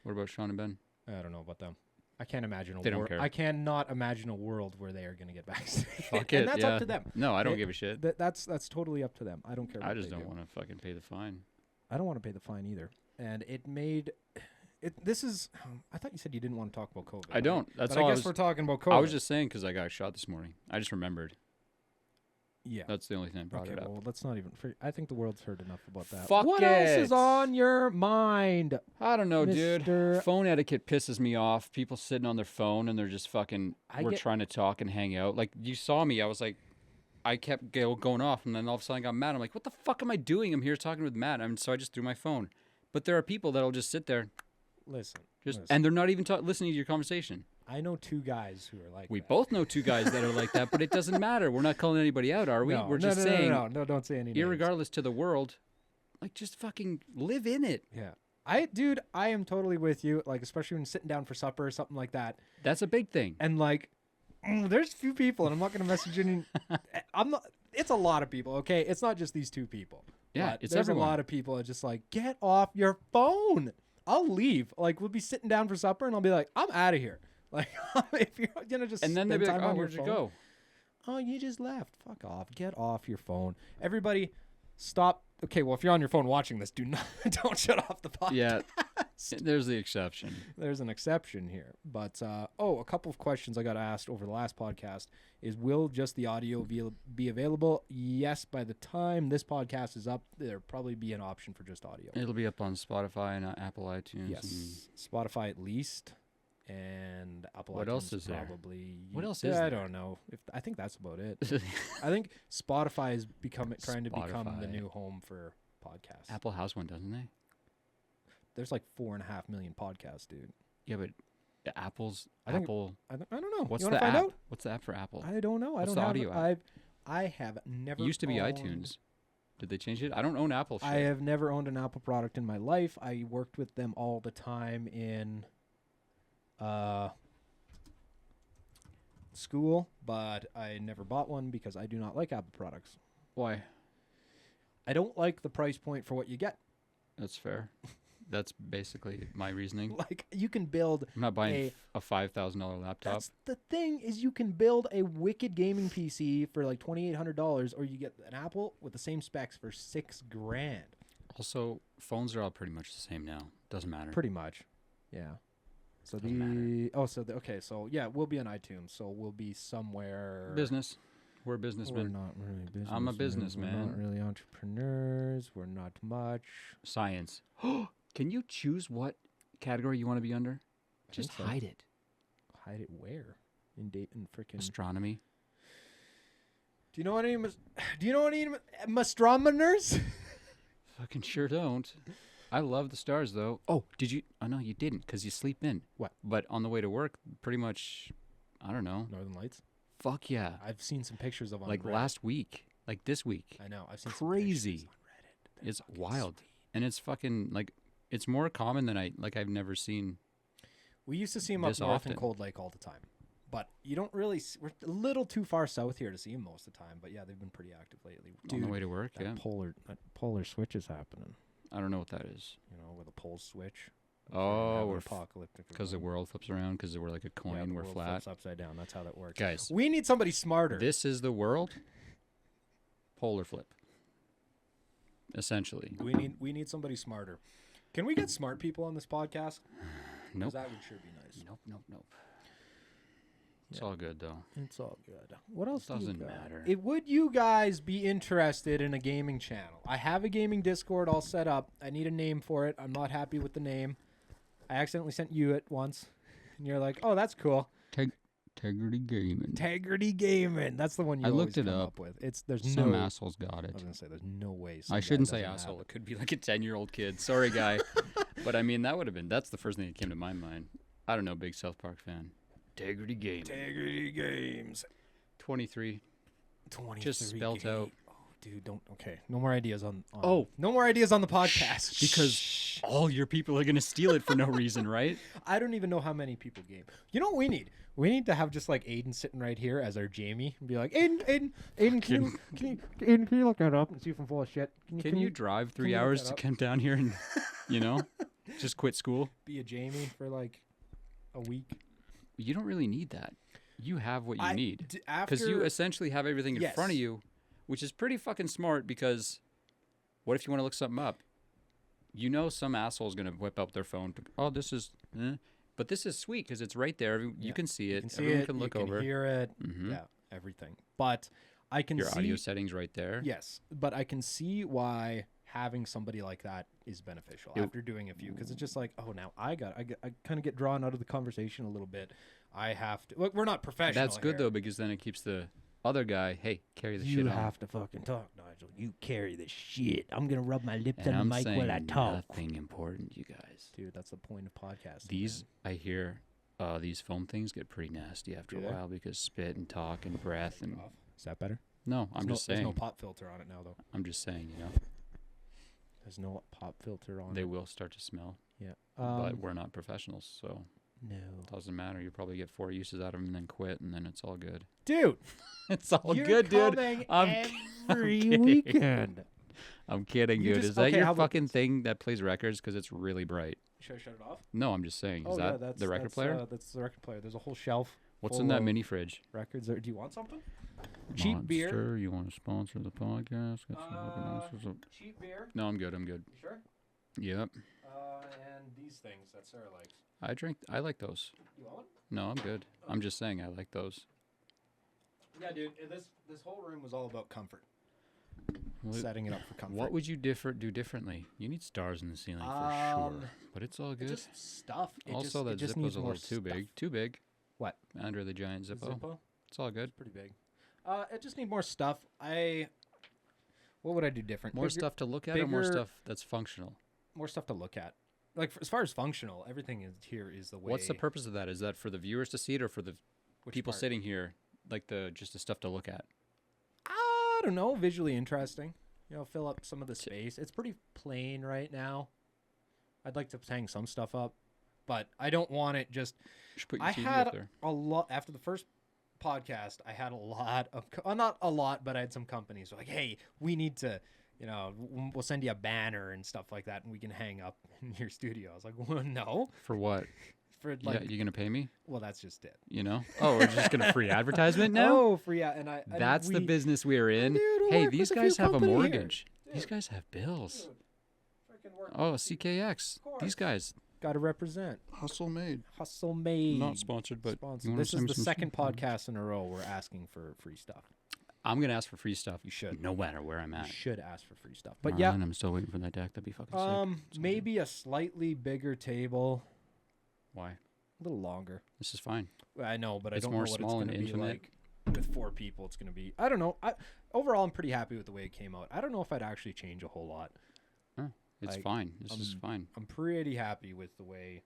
What about Sean and Ben? I don't know about them. I can't imagine a They don't world. care. I cannot imagine a world where they are going to get vaccinated. Fuck and it, that's yeah. up to them. No, I don't They- give a shit. That's totally up to them. I don't care. I what just they don't do. want to fucking pay the fine. I don't want to pay the fine either. And it made this is. I thought you said you didn't want to talk about COVID. I don't. That's but all I guess we're talking about COVID. I was just saying because I got shot this morning. I just remembered. Yeah. That's the only thing I brought Okay, it up. well, let's not even. I think the world's heard enough about that. Fuck what else it. is on your mind? I don't know, dude. Mr. Phone etiquette pisses me off. People sitting on their phone and they're just fucking. We're trying to talk and hang out. Like you saw me, I was like, I kept going off, and then all of a sudden I got mad. I'm like, what the fuck am I doing? I'm here talking with Matt. So I just threw my phone. But there are people that'll just sit there, Listen. and they're not even listening to your conversation. I know 2 guys who are like We that. both know 2 guys that are like that, but it doesn't matter. We're not calling anybody out, are we? No, We're just saying, no, don't say any names. irregardless to the world, like just fucking live in it. Yeah. Dude, I am totally with you. Like, especially when sitting down for supper or something like that. That's a big thing. And like, there's a few people, and I'm not going to message any. It's a lot of people, okay? It's not just these 2 people. Yeah, But it's there's everyone. a lot of people that just like, get off your phone. I'll leave. Like, we'll be sitting down for supper, and I'll be like, I'm out of here. Like, if you're gonna just And then they'll spend be like, time oh, on your where'd you phone- go? Oh, you just left. Fuck off. Get off your phone. Everybody, stop. Okay, well, if you're on your phone watching this, don't shut off the podcast. Yeah, there's the exception. There's an exception here. But, a couple of questions I got asked over the last podcast is, will just the audio be available? Yes, by the time this podcast is up, there'll probably be an option for just audio. It'll be up on Spotify and Apple iTunes. Yes, Spotify at least, and Apple What iTunes else is there? probably. What else is I there? don't know. I think that's about it. And I think Spotify is trying to become the Spotify. new home for podcasts. Apple has one, doesn't they? There's like 4.5 million podcasts, dude. Yeah, but Apple's I think- Apple. I don't know. What's you the want to app? find out? What's the app for Apple? I don't know. I What's don't the have audio it. app? I have never. It used to be owned- iTunes. Did they change it? I don't own Apple shit. I have never owned an Apple product in my life. I worked with them all the time in school, but I never bought one because I do not like Apple products. Why? I don't like the price point for what you get. That's fair. That's basically my reasoning. Like, you can build I'm not buying a $5,000 laptop. That's the thing, is you can build a wicked gaming PC for like $2,800, or you get an Apple with the same specs for $6,000. Also, phones are all pretty much the same now. Doesn't matter. Pretty much, yeah. So so yeah, we'll be on iTunes. So we'll be somewhere. Business. We're We're businessmen. not really business. I'm a We're businessman. not really entrepreneurs. We're not much. Science. Can you choose what category you want to be under? I Just think so. hide it. Hide it where? In freaking. Astronomy. Do you know any astronomers? Fucking sure don't. I love the stars, though. Oh, did you? Oh, no, you didn't, because you sleep in. What? But on the way to work, pretty much, I don't know. Northern Lights. Fuck yeah. I've seen some pictures of on Like Reddit. last week. Like this week. I know. I've seen Crazy. Some pictures on Reddit. They're It's fucking wild. sweet. And it's fucking, like, it's more common than I've never seen. We used to see them up This north often. in Cold Lake all the time, but you don't really. We're a little too far south here to see them most of the time. But yeah, they've been pretty active lately. On the way to work, that yeah. polar switch is happening. I don't know what that is. You know, with a pole switch. Oh, we're we're apocalyptic. because the world flips around, because we're like a coin, we're flat. upside down. That's how that works. Guys, We need somebody smarter. this is the world. Polar flip. Essentially. We need somebody smarter. Can we get smart people on this podcast? 'Cause Nope. that would sure be nice. Nope. It's all good, though. It's all good. What else Doesn't do you got? matter. Would you guys be interested in a gaming channel? I have a gaming Discord all set up. I need a name for it. I'm not happy with the name. I accidentally sent you it once, and you're like, "Oh, that's cool." Integrity Gaming. Integrity Gaming. That's the one you I always looked it come up. with. There's Some no. assholes got I it. was gonna say there's no way. I shouldn't say asshole. It could be like a 10-year-old kid. Sorry, guy. But I mean, that's the first thing that came to my mind. I don't know, big South Park fan. Integrity Gaming. Integrity Games. 23. 23 Just spelt out. Oh, dude, don't. Okay, no more ideas on. Oh. no more ideas on the podcast Because all your people are going to steal it for no reason, right? I don't even know how many people game. You know what we need? We need to have just like Aiden sitting right here as our Jamie and be like, Aiden, can you look that up and see if I'm full of shit? Can you drive 3 you look hours that to up? come down here and, just quit school? be a Jamie for like a week? You don't really need that. You have what you need. Because After you essentially have everything in front of Yes. you, which is pretty fucking smart because what if you want to look something up? You know, some asshole's gonna whip up their phone. Oh, this is, but this is sweet because it's right there. You can see it. Everyone can look over. You can hear it. Mhm. Yeah, everything. But I can Your see audio settings right there. Yes, but I can see why having somebody like that is beneficial after doing a few, because it's just like, oh, now I kind of get drawn out of the conversation a little bit. I have to. Look, we're not professional. That's good here. though, because then it keeps the other guy. Hey, carry the shit You on. have to fucking talk, Nigel. You carry the shit. I'm gonna rub my lips And on I'm the mic saying while I talk. nothing important, you guys. Dude, that's the point of podcasting. These I hear, these foam things get pretty nasty after a Do they? while because spit and talk and breath and. Is that better? No, I'm just saying. There's no pop filter on it now, though. I'm just saying, you know, There's no pop filter on they it. will start to smell, Yeah. but we're not professionals, so No. it doesn't matter. You probably get 4 uses out of them and then quit, and then it's all good. Dude, It's all you're good, dude. coming I'm every kidding. weekend. I'm kidding, You dude. just- Is that okay, your how about fucking thing that plays records? Because it's really bright. Should I shut it off? No, I'm just saying. Is yeah, that that's the record that's, player? That's the record player. There's a whole shelf. What's full in that of mini fridge? records? Do you want something? Cheap beer. Monster, you want to sponsor the podcast? Get some fucking answers. Cheap beer. No, I'm good. I'm good. You sure? Yep. And these things that Sarah likes. I like those. You want one? No, I'm good. I'm just saying I like those. Yeah, dude. This whole room was all about comfort. What, Setting it up for comfort. what would you do differently? You need stars in the ceiling for sure. But it's all It's good. just stuff. Also, that just Zippo's needs a more little too stuff. big. Too big. What? Under the giant The Zippo. Zippo? It's all good. It's pretty big. It just need more stuff. What would I do different? More stuff to look at or more bigger- stuff that's functional? More stuff to look at. Like as far as functional, everything is here is the way. What's the purpose of that? Is that for the viewers to see it or for the Which people part? sitting here, like just the stuff to look at? I don't know. Visually interesting. You know, fill up some of the space. It's pretty plain right now. I'd like to hang some stuff up, but I don't want it just. You should put your I TV had up there. a lot after the first podcast. I had a lot of not a lot, but I had some companies like, "Hey, we need to, you know, we'll send you a banner and stuff like that, and we can hang up in your studio." I was like, "Well, no, For what? for like, Yeah, you gonna pay me? well, that's just it." You know? Oh, we're just gonna free advertisement now? Oh, free out, and That's the business we're in. Dude, we'll Hey, work these with a guys few have a company here. mortgage. These Dude. guys have bills. Dude, freaking work Oh, with the CKX. Of These guys. Got to represent. Hustle made. Hustle made. Not sponsored, but Sponsored. you wanna This send is me the some second stuff? podcast in a row we're asking for free stuff. I'm gonna ask for free stuff. You should. No matter where I'm You at. should ask for free stuff. But Alright, yeah, I'm still waiting for that deck. That'd be fucking sick. It's all maybe a slightly bigger table, Why? a little longer. This is fine. Well, I know, but It's I don't more know what small it's and going to be intimate. like with 4 people. It's going to be. I don't know. Overall, I'm pretty happy with the way it came out. I don't know if I'd actually change a whole lot. It's Like, fine. This is fine. I'm pretty happy with the way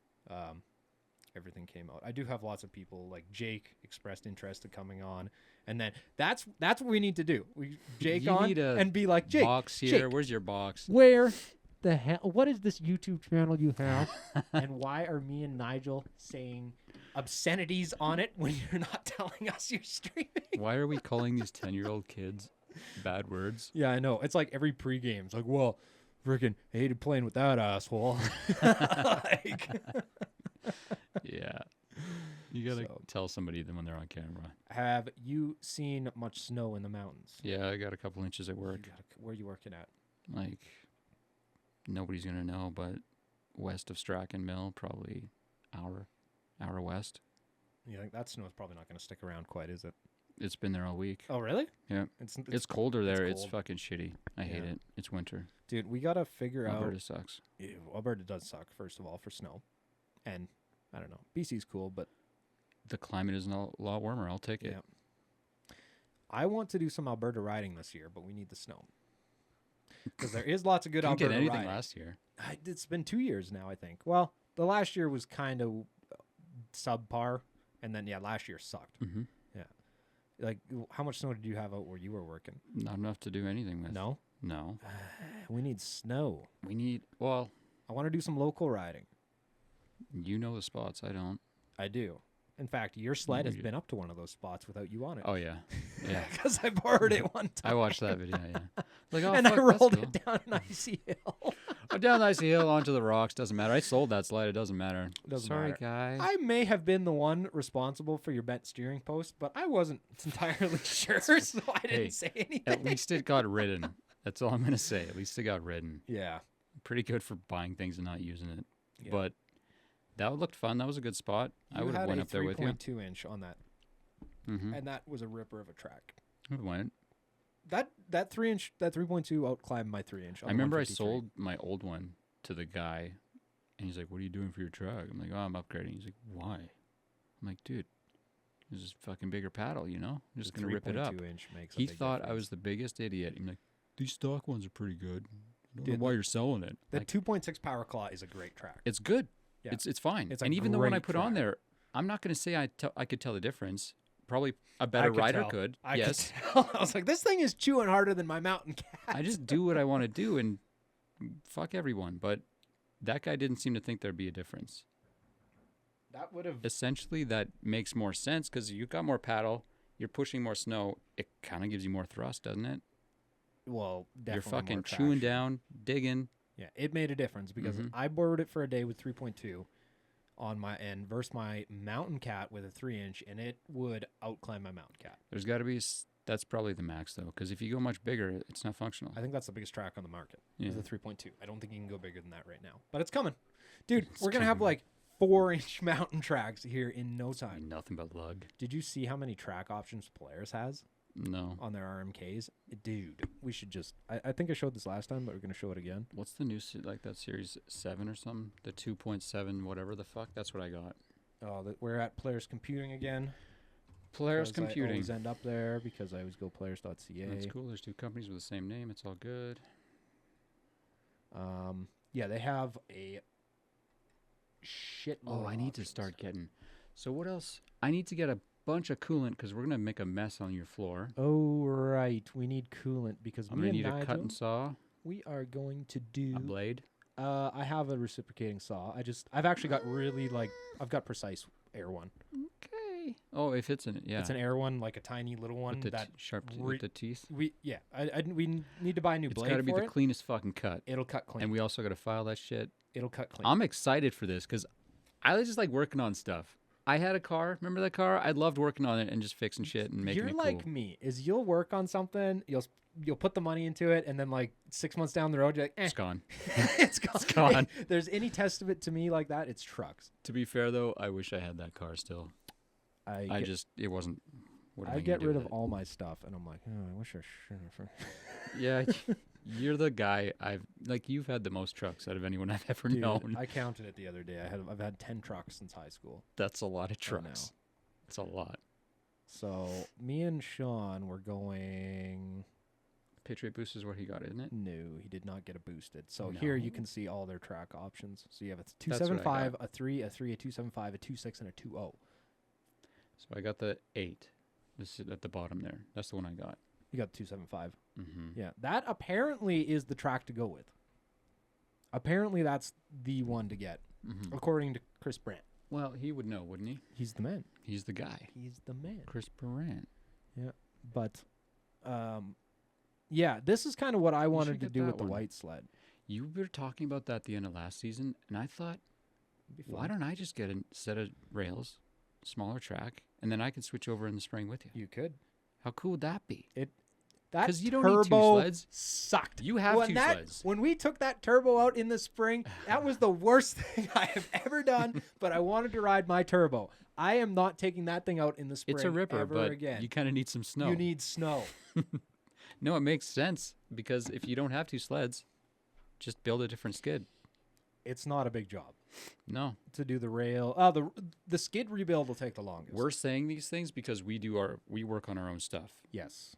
everything came out. I do have lots of people like Jake expressed interest in coming on, and then that's what we need to do. We Jake You on need a and be like, Jake, Box here. Jake, Where's your box? where the hell? What is this YouTube channel you have? And why are me and Nigel saying obscenities on it when you're not telling us you're streaming? Why are we calling these 10-year-old kids bad words? Yeah, I know. It's like every pregame. It's like, well, freaking hated playing with that asshole. Like, Yeah. You gotta So- tell somebody then when they're on camera. have you seen much snow in the mountains? Yeah, I got a couple inches at You work. Where are you working at? Like, nobody's gonna know, but west of Strachan Mill, probably hour west. You think that snow is probably not going to stick around quite, is it? It's been there all week. Oh, really? Yeah. It's It's colder there. It's cold. fucking shitty. I hate Yeah. it. It's winter. dude. We got to figure Alberta out. sucks. Ew, Alberta does suck, first of all, for snow, and I don't know. BC's cool, but The climate is a lot warmer. I'll take it. yeah. I want to do some Alberta riding this year, but we need the snow because there is lots of good Didn't Alberta get anything riding. last year. It's been 2 years now, I think. Well, the last year was kind of subpar, and then last year sucked. Mm-hmm. Like, how much snow did you have out where you were working? Not enough to do anything with. No, No. we need snow. We need. Well, I want to do some local riding. you know the spots. I don't. I do. In fact, your sled has you- been up to one of those spots without you on it. Oh yeah. Yeah. Because I borrowed it one time. I watched that video. Yeah. Like, oh, and I fuck, that's rolled cool. it down an icy hill. Down the icy hill onto the rocks. Doesn't matter. I sold that sled. It doesn't matter. Doesn't Sorry, matter. guy. I may have been the one responsible for your bent steering post, but I wasn't entirely sure, so I didn't Hey, say anything. At least it got ridden. That's all I'm gonna say. At least it got ridden. Yeah. pretty good for buying things and not using it. Yeah. But that looked fun. That was a good spot. I You would have had went a up there with you. 3.2 inch on that, Mm-hmm. and that was a ripper of a track. I went. That 3-inch, that 3.2 out-climbed my 3-inch. I remember I sold my old one to the guy, and he's like, "What are you doing for your truck?" I'm like, "Oh, I'm upgrading." He's like, "Why?" I'm like, "Dude, this is fucking bigger paddle, you know? I'm just gonna rip it up." 3.2 inch makes. He thought I was the biggest idiot. I'm like, "These stock ones are pretty good. I don't Dude, know why you're selling it." The Like, 2.6 Power Claw is a great track. it's good. Yeah. It's fine. It's a and even the one I great put on track. there, I'm not gonna say I could tell the difference. Probably a better could rider tell. could. I Yes. could tell. I was like, this thing is chewing harder than my Mountain Cat. I just do what I want to do and fuck everyone. But that guy didn't seem to think there'd be a difference. That would have. Essentially, that makes more sense because you got more paddle, you're pushing more snow. It kind of gives you more thrust, doesn't it? Well, definitely You're fucking more chewing traction. down, digging. Yeah, it made a difference because Mhm. I borrowed it for a day with 3.2 on my end versus my Mountain Cat with a 3-inch, and it would outclimb my Mountain Cat. There's got to be. That's probably the max though, because if you go much bigger, it's not functional. I think that's the biggest track on the market. Yeah. Is the 3.2. I don't think you can go bigger than that right now, but it's coming, dude. It's We're gonna have coming. like 4-inch mountain tracks here in no time. Nothing but lug. Did you see how many track options Polaris has No. on their RMKs? Dude, we should just. I think I showed this last time, but we're gonna show it again. What's the new like that series 7 or something? The 2.7 whatever the fuck. That's what I got. Oh, we're at Polaris Computing again. Polaris 'Cause I Computing. always end up there because I always go polaris.ca. That's cool. There's 2 companies with the same name. It's all good. Yeah, they have a shit. Oh, I need to start getting. So what else? I need to get a bunch of coolant because we're gonna make a mess on your floor. Oh right, we need coolant because I'm me gonna and need a cut Nigel, and saw, we are going to do. a blade. I have a reciprocating saw. I've actually got really I've got precise air one. Okay. Oh, if it's in it, yeah. It's an air one, like a tiny little one with the that sharp re- with the teeth. we need to buy a new It's blade got to be for the it. cleanest fucking cut. It'll cut clean. And we also got to file that shit. It'll cut clean. I'm excited for this because I just like working on stuff. I had a car. Remember that car? I loved working on it and just fixing shit and making You're it like cool. me. Is you'll work on something, you'll put the money into it, and then like 6 months down the road, you're like, It's gone. it's gone. It's gone. If there's any testament to me like that, it's trucks. To be fair though, I wish I had that car still. It wasn't. What am I gonna get do rid with of it? all my stuff, and I'm like, oh, I wish I should have. Yeah, you're the guy you've had the most trucks out of anyone I've ever Dude, known. I counted it the other day. I've had 10 trucks since high school. That's a lot of I know. trucks. It's a lot. So me and Sean were going. Patriot Boost is what he got, isn't it? No, he did not get a boosted. So here you can see all their track options. So you have a That's what I 275, a 3, a 3, a 275, a 26, and a 20. So I got the 8. This is at the bottom there. That's the one I got. You got the 275. Mm-hmm. Yeah, that apparently is the track to go with. Apparently that's the one to get, Mm-hmm. according to Chris Brandt. Well, he would know, wouldn't he? He's the man. He's the guy. He's the man. Chris Baran. But, yeah, this is kind of what I wanted to get do that with the one. white sled. You were talking about that at the end of last season, and I thought, why don't I just get a set of rails, smaller track, and then I can switch over in the spring with you? You could. How cool would that be? That 'Cause you don't need two turbo sleds. sucked. You have two sleds. When we took that turbo out in the spring, that was the worst thing I have ever done. But I wanted to ride my turbo. I am not taking that thing out in the spring It's a ripper, ever but again. you kind of need some snow. You need snow. No, it makes sense because if you don't have 2 sleds, just build a different skid. It's not a big job No, to do the rail. The skid rebuild will take the longest. we're saying these things because we work on our own stuff. Yes.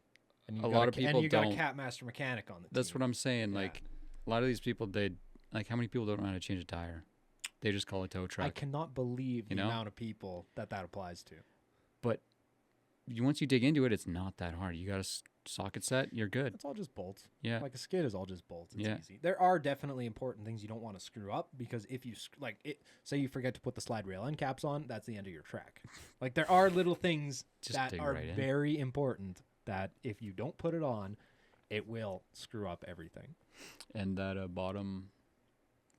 And A lot of people and you got don't. a Cat Master mechanic on the That's team. what I'm saying. Yeah. Like a lot of these people, how many people don't know how to change a tire? They just call it tow I truck. cannot believe the You know? amount of people that applies to. But once you dig into it, it's not that hard. You got a socket set, you're good. It's all just bolts. Yeah. Like a skid is all just bolts. It's Yeah. easy. There are definitely important things you don't want to screw up because if you say you forget to put the slide rail end caps on, that's the end of your track. Like there are little things Just that dig are right in. very important that if you don't put it on, it will screw up everything. And that bottom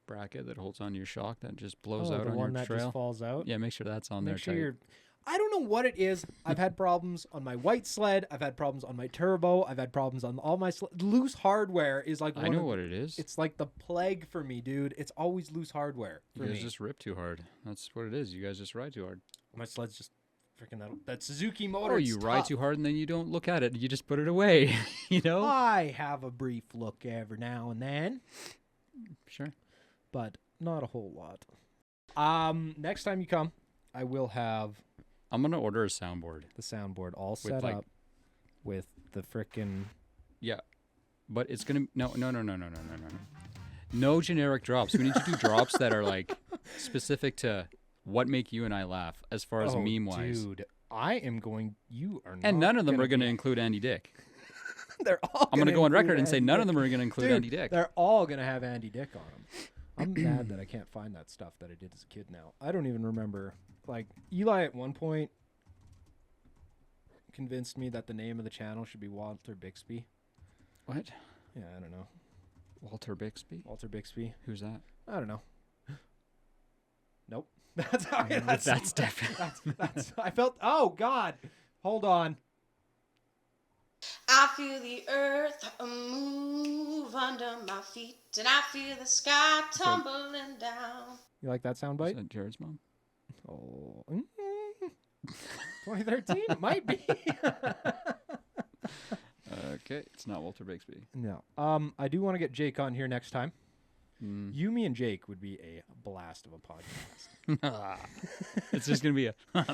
bracket that holds onto your shock that just blows Oh, out the on one your that trail. just falls out. Yeah, make sure that's on there. Make sure tight. you're. I don't know what it is. I've had problems on my white sled. I've had problems on my turbo. I've had problems on all my loose hardware is like I know what it is. It's like the plague for me, dude. It's always loose hardware for You guys me. just rip too hard. That's what it is. You guys just ride too hard. My sled's just freaking that Suzuki motor. Or you ride too hard and then you don't look at it. You just put it away. You know? I have a brief look every now and then, Sure. but not a whole lot. Next time you come, I will have I'm going to order a soundboard. the soundboard all set up with the frickin' Yeah. But it's going to... No. No generic drops. We need to do drops that are like specific to what make you and I laugh as far as meme-wise. Dude, I am going... You are not And none of them are going to be- include Andy Dick. They're all I'm going to go on include record and say Andy none of Dick. them are going to include Dude, Andy Dick. They're all going to have Andy Dick on them. I'm mad that I can't find that stuff that I did as a kid now. I don't even remember. Like, Eli at one point convinced me that the name of the channel should be Walter Bixby. What? Yeah, I don't know. Walter Bixby? Walter Bixby. Who's that? I don't know. Nope. That's how That's definitely... that's I felt... Oh, God. Hold on. I feel the earth move under my feet, and I feel the sky tumbling down. You like that Is soundbite? that Jared's mom? Oh. 2013? It might be. Okay, it's not Walter Bixby. No. I do want to get Jake on here next time. Mm. You, me, and Jake would be a blast of a podcast. It's just going to be a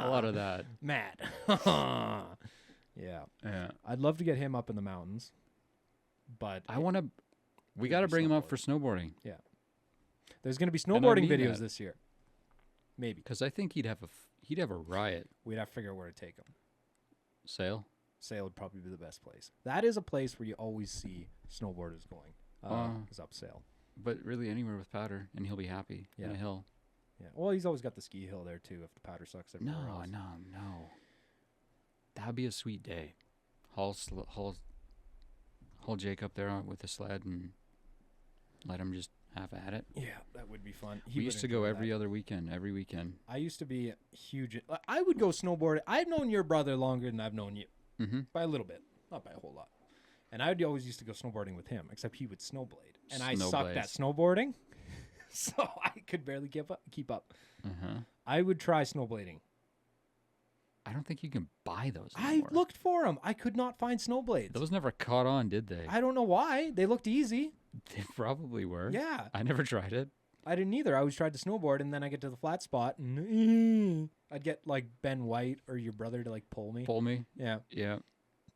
lot of that. Mad. Yeah. Yeah. I'd love to get him up in the mountains, but I want to... We got to bring him up for snowboarding. there's going to be I snowboarding mean videos that. this year. Maybe. Because I think he'd have a riot. We'd have to figure out where to take him. Sail? Sail would probably be the best place. That is a place where you always see snowboarders going. Is up Sail. But really anywhere with powder, and he'll be happy in a hill. Yeah. Well, he's always got the ski hill there, too, if the powder sucks everywhere else. No. That would be a sweet day. Haul Jake up there with the sled and let him just have at it. Yeah, that would be fun. We used to go every weekend. I used to be huge. I would go snowboarding. I've known your brother longer than I've known you. Mm-hmm. By a little bit. Not by a whole lot. And I always used to go snowboarding with him, except he would snowblade. And I sucked at snowboarding, so I could barely keep up. Uh-huh. I would try snowblading. I don't think you can buy those I anymore. looked for them. I could not find snowblades. Those never caught on, did they? I don't know why. They looked easy. They probably were. Yeah. I never tried it. I didn't either. I always tried to snowboard, and then I get to the flat spot, and I'd get, like, Ben White or your brother to, like, pull me. Pull me? Yeah. Yeah.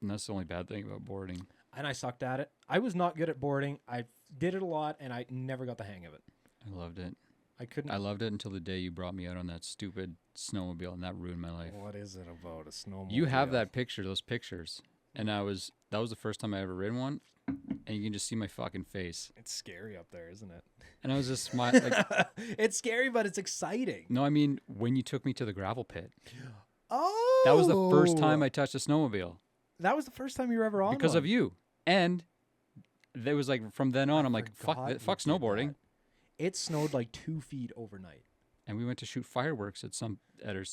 And that's the only bad thing about boarding. And I sucked at it. I was not good at boarding. I did it a lot, and I never got the hang of it. I loved it. I couldn't. I loved it until the day you brought me out on that stupid snowmobile, and that ruined my life. What is it about a snowmobile? You have that picture, those pictures, and that was the first time I ever ridden one, and you can just see my fucking face. It's scary up there, isn't it? And I was just smiling. Like, it's scary, but it's exciting. no, I mean when you took me to the gravel pit. Oh, That was the first time I touched a snowmobile That was the first time you were ever on because one. of you, and there was like from then on, I'm like forgot you fuck did snowboarding. that. It snowed like 2 feet overnight. And we went to shoot fireworks at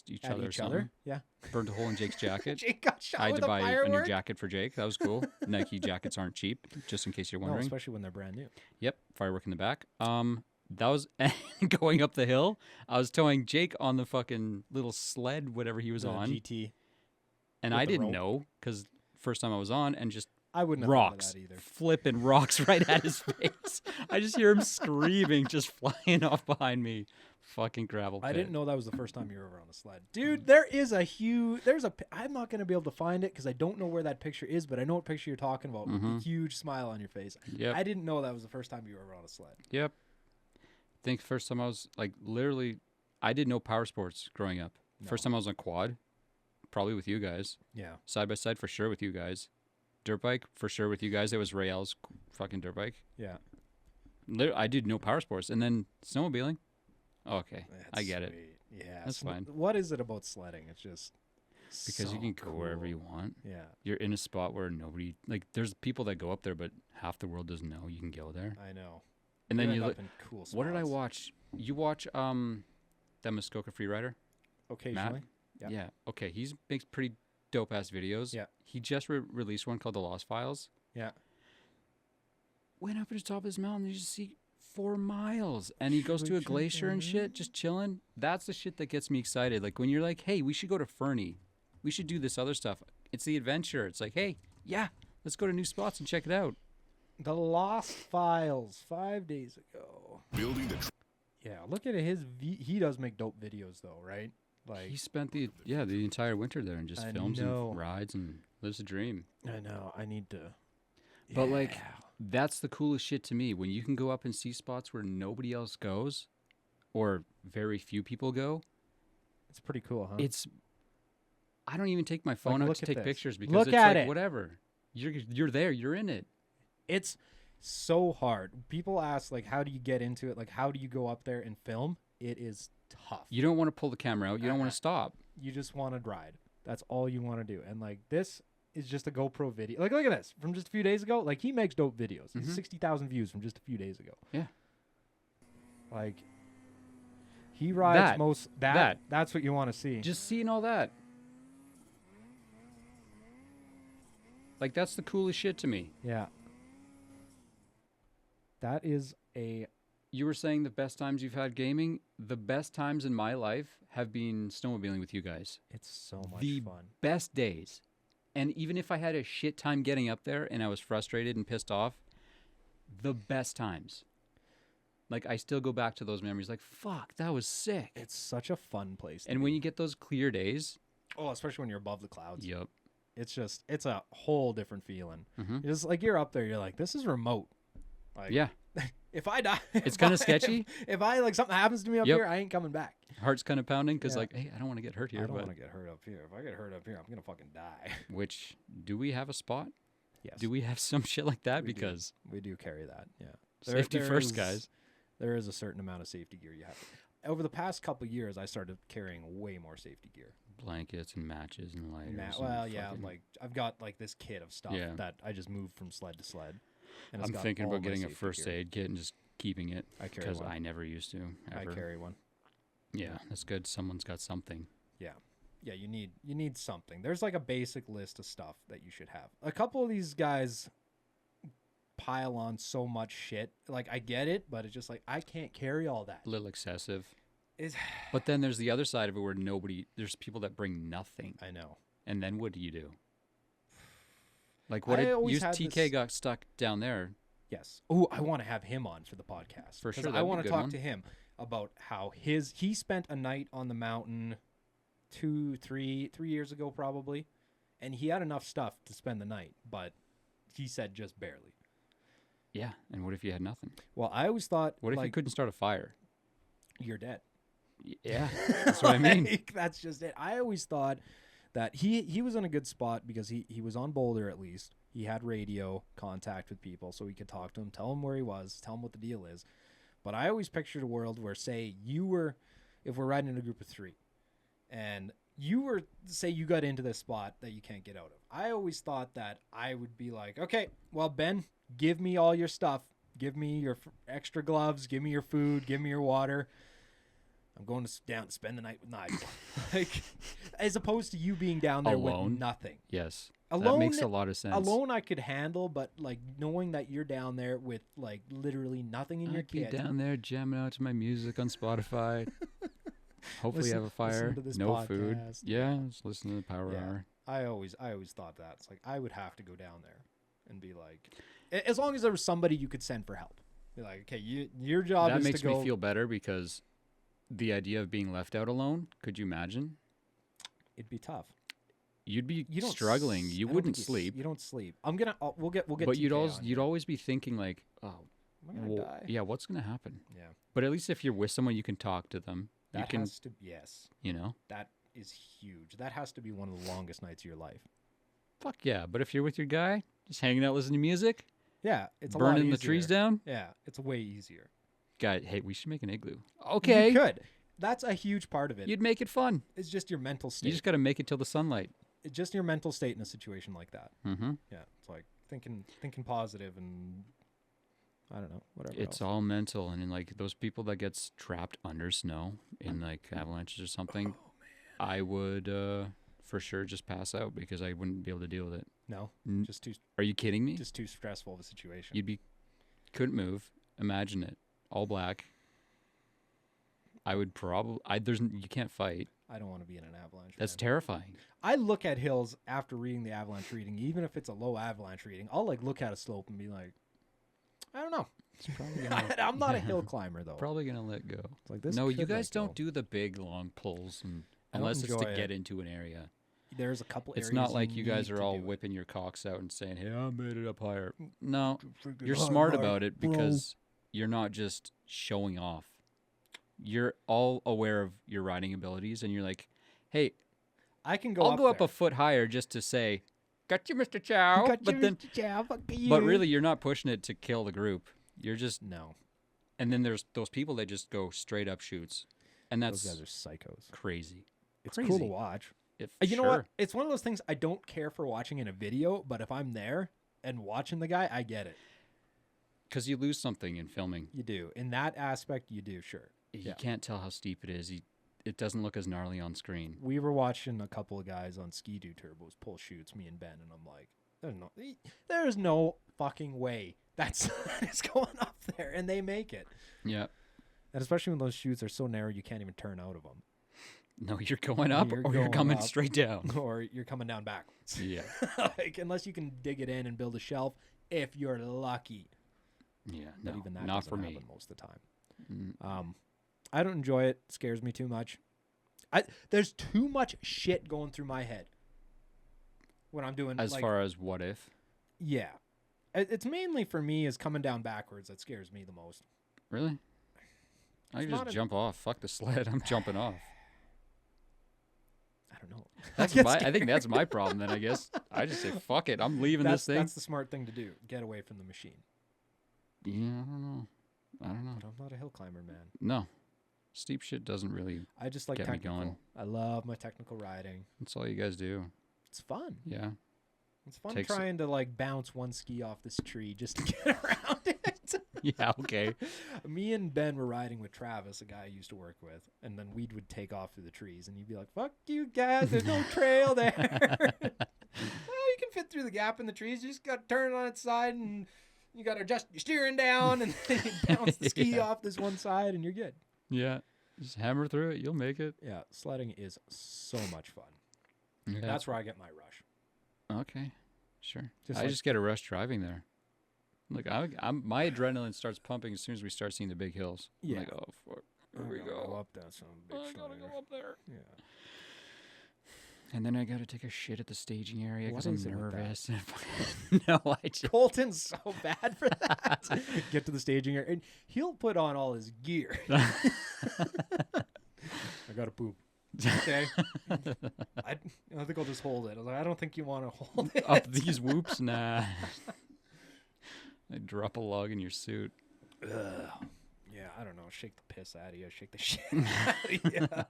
each other. Or something. Yeah. Burnt a hole in Jake's jacket. Jake got shot I had with to a buy a new firework? jacket for Jake. That was cool. Nike jackets aren't cheap, just in case you're No, wondering. especially when they're brand new. Yep, firework in the back. That was going up the hill. I was towing Jake on the fucking little sled, whatever he was The on, GT. and with I the didn't rope. know because first time I was on, and just I wouldn't have rocks, thought of that either. flipping rocks right at his face. I just hear him screaming, just flying off behind me. Fucking gravel pit. I didn't know that was the first time you were ever on a sled. Dude, there's I'm not going to be able to find it because I don't know where that picture is, but I know what picture you're talking about with the huge smile on your face. Yep. I didn't know that was the first time you were ever on a sled. Yep. I think first time I was like literally, I did no power sports growing up. First time I was on quad, probably with you guys. Yeah. Side by side for sure with you guys. Dirt bike for sure with you guys. It was Rael's fucking dirt bike. Yeah. I did no power sports, and then snowmobiling. Okay, I get it. Sweet. Yeah. That's fine. What is it about sledding? It's just Because so you can go wherever cool. you want. Yeah. You're in a spot where nobody like. There's people that go up there, but half the world doesn't know you can go there. I know. And then end you up look. in cool spots. What did I watch? You watch that Muskoka Freerider? occasionally. Yeah. Yeah. Okay. He makes pretty dope ass videos. Yeah. He just released one called The Lost Files. Yeah. Went up to the top of this mountain. You just see 4 miles, and he goes to a glacier and shit, just chilling. That's the shit that gets me excited. Like when you're like, hey, we should go to Fernie. We should do this other stuff. It's the adventure. It's like, hey, yeah, let's go to new spots and check it out. The Lost Files 5 days ago. Building the Yeah, look at his. He does make dope videos though, right? Like He spent the entire winter there and just I films know. and rides and lives a dream. I know. I need to. But like, that's the coolest shit to me. When you can go up and see spots where nobody else goes, or very few people go. It's pretty cool, huh? I don't even take my phone out look to at take this. pictures because Look it's at like it. whatever. You're there. You're in it. It's so hard. People ask like, how do you get into it? Like, how do you go up there and film? It is tough. You don't want to pull the camera out. You don't want to stop. You just want to ride. That's all you want to do. And like this is just a GoPro video. Like look at this from just a few days ago. Like he makes dope videos. He's 60,000 views from just a few days ago. Yeah. Like he rides That. That's what you want to see. Just seeing all that. Like that's the coolest shit to me. Yeah. That is a You were saying the best times you've had gaming. The best times in my life have been snowmobiling with you guys. it's so much The fun. best days. And even if I had a shit time getting up there and I was frustrated and pissed off, the best times. Like I still go back to those memories like, fuck, that was sick. It's such a fun place. And when you get those clear days, oh, especially when you're above the clouds. yep. It's a whole different feeling. Mhm. It's like you're up there, you're like, this is remote. Like Yeah. if I die, It's kinda sketchy. If I like something happens to me up Yep. here, I ain't coming back. Heart's kind of pounding because Yeah. like, hey, I don't want to get hurt I here. don't But want to get hurt up here. If I get hurt up here, I'm gonna fucking die. which, do we have a spot? Yes. Do we have some shit like that? We do. Because We do carry that. Yeah. safety first, is- guys. There is a certain amount of safety gear you have. Over the past couple years, I started carrying way more safety gear. Blankets and matches and lighters. and Well, yeah, fucking- like I've got like this kit of stuff Yeah. that I just moved from sled to sled. And it's I'm got thinking all about my getting a safety first gear. aid kit and just keeping it I carry because one. I never used to. I Ever. carry one. Yeah, that's good. Someone's got something. Yeah, you need something. There's like a basic list of stuff that you should have. A couple of these guys pile on so much shit. Like I get it, but it's just like I can't carry all that. A little excessive. Is But then there's the other side of it where there's people that bring nothing. I know. And then what do you do? Like what I did always you had TK this- got stuck down there? Yes. Oh, I want to have him on for the podcast. For 'Cause sure, I that'd be want a to good talk one. to him about how he spent a night on the mountain 3 years ago probably, and he had enough stuff to spend the night, but he said just barely. Yeah. And what if you had nothing? Well, I always thought What if like you couldn't start a fire? you're dead. Yeah. That's what I mean. Like, that's just it. I always thought that he was in a good spot because he was on Boulder at least. He had radio contact with people, so we could talk to him, tell him where he was, tell him what the deal is. But I always pictured a world where, say, if we're riding in a group of 3, and say you got into this spot that you can't get out of. I always thought that I would be like, okay, well, Ben, give me all your stuff. Give me your extra gloves. Give me your food. Give me your water. I'm going down to spend the night with Nigel. Like, as opposed to you being down there Alone? with nothing. Yes. Alone, that makes a lot of sense. Alone I could handle, but like knowing that you're down there with like literally nothing in your I'd be kit. down there jamming out to my music on Spotify. Hopefully Listen- have a fire. listen to this No food. podcast. Yeah, just listen to the Power Yeah. Hour. I always thought that. It's like I would have to go down there and be like, as long as there was somebody you could send for help. Be like, okay, your job That is makes to go. me feel better because the idea of being left out alone, could you imagine? It'd be tough. You'd be You don't struggling. s- You I don't wouldn't think sleep. You don't sleep. We'll get. But you'd TK always on you'd here. always be thinking like, oh, Am I gonna die? yeah, what's gonna happen? Yeah. But at least if you're with someone, you can talk to them. You That can, has to. Yes. you know, That is huge. That has to be one of the longest nights of your life. fuck yeah. But if you're with your guy, just hanging out, listening to music, Yeah, it's a lot burning the trees easier. down, Yeah, it's way easier. guy, hey, we should make an igloo. Okay, You could. That's a huge part of it. you'd make it fun. It's just your mental state. You just got to make it till the sunlight. It's just your mental state in a situation like that. Mm-hmm. Yeah, it's like thinking positive and I don't know, whatever. It's else. all mental, and in like those people that gets trapped under snow in like avalanches or something. Oh man, I would for sure just pass out because I wouldn't be able to deal with it. No, N- just too Are you kidding me? just too stressful of a situation. Couldn't move. Imagine it, all black. I would probably. You can't fight. I don't want to be in an avalanche. That's man. terrifying. I look at hills after reading the avalanche reading, even if it's a low avalanche reading. I'll like look at a slope and be like, I don't know. It's probably gonna, I'm not a hill climber though. probably gonna let go. It's like this. No, you could guys let go. don't do the big long pulls, I don't unless it's to enjoy get it. into an area. There's a couple. It's areas not like you guys need are to all do it. whipping your cocks out and saying, "Hey, I made it up higher." No, Freaking you're hard, smart Mark, about it bro. because you're not just showing off. You're all aware of your riding abilities, and you're like, "Hey, I can go. I'll up go up there. a foot higher just to say, got you, Mr. Chow." Got but you, then, Mr. Chow, fuck you. but really, you're not pushing it to kill the group. You're just, no. and then there's those people that just go straight up shoots, and Those that's guys are psychos. crazy. It's cool to crazy. watch. If You know sure. what? It's one of those things I don't care for watching in a video, but if I'm there and watching the guy, I get it. Because you lose something in filming. You do. In that aspect, you do, sure. You Yeah. can't tell how steep it is. It doesn't look as gnarly on screen. We were watching a couple of guys on Ski-Doo turbos pull shoots, me and Ben, and I'm like, there's no fucking way that is going up there, and they make it. Yeah. And especially when those chutes are so narrow, you can't even turn out of them. No, you're going up You're or you're going coming up. straight down. Or you're coming down backwards. Yeah. Like, unless you can dig it in and build a shelf, if you're lucky. Yeah. But No, even that not doesn't for me. happen most of the time. Mm. I don't enjoy it. Scares me too much. There's too much shit going through my head when I'm doing As like, far as what if? yeah. It's mainly for me is coming down backwards that scares me the most. Really? I It's can not just a- jump off. Fuck the sled. I'm jumping off. I don't know. That's get I think that's scared. my problem then, I guess. I just say, fuck it. I'm leaving this thing. That's the smart thing to do. Get away from the machine. Yeah, I don't know. But I'm not a hill climber, man. No. Steep shit doesn't really. I just like Get me technical. going. I love my technical riding. That's all you guys do. It's fun. Yeah. It's fun Takes- trying to like bounce one ski off this tree just to get around it. Yeah, okay. Me and Ben were riding with Travis, a guy I used to work with, and then we would take off through the trees, and he'd be like, "Fuck you guys, there's no trail there." Well, you can fit through the gap in the trees. You just got to turn on its side, and you got to adjust your steering down, and then you bounce the ski Yeah. off this one side, and you're good. Yeah. Just hammer through it. You'll make it. Yeah, sledding is so much fun. Yeah. That's where I get my rush. Okay. Sure. Just I like- just get a rush driving there. Like my adrenaline starts pumping as soon as we start seeing the big hills. I'm Yeah. like, oh fuck, here I we gotta go. up that some I bitch gotta later. go up there. Yeah. And then I gotta take a shit at the staging area because What I'm is it with that? nervous. No, I just Colton's so bad for that. Get to the staging area, and he'll put on all his gear. I gotta poop. Okay. I think I'll just hold it. I was like, I don't think you want to hold it. up these whoops. Nah. I drop a log in your suit. Ugh. Yeah, I don't know. Shake the piss out of you. Shake the shit out of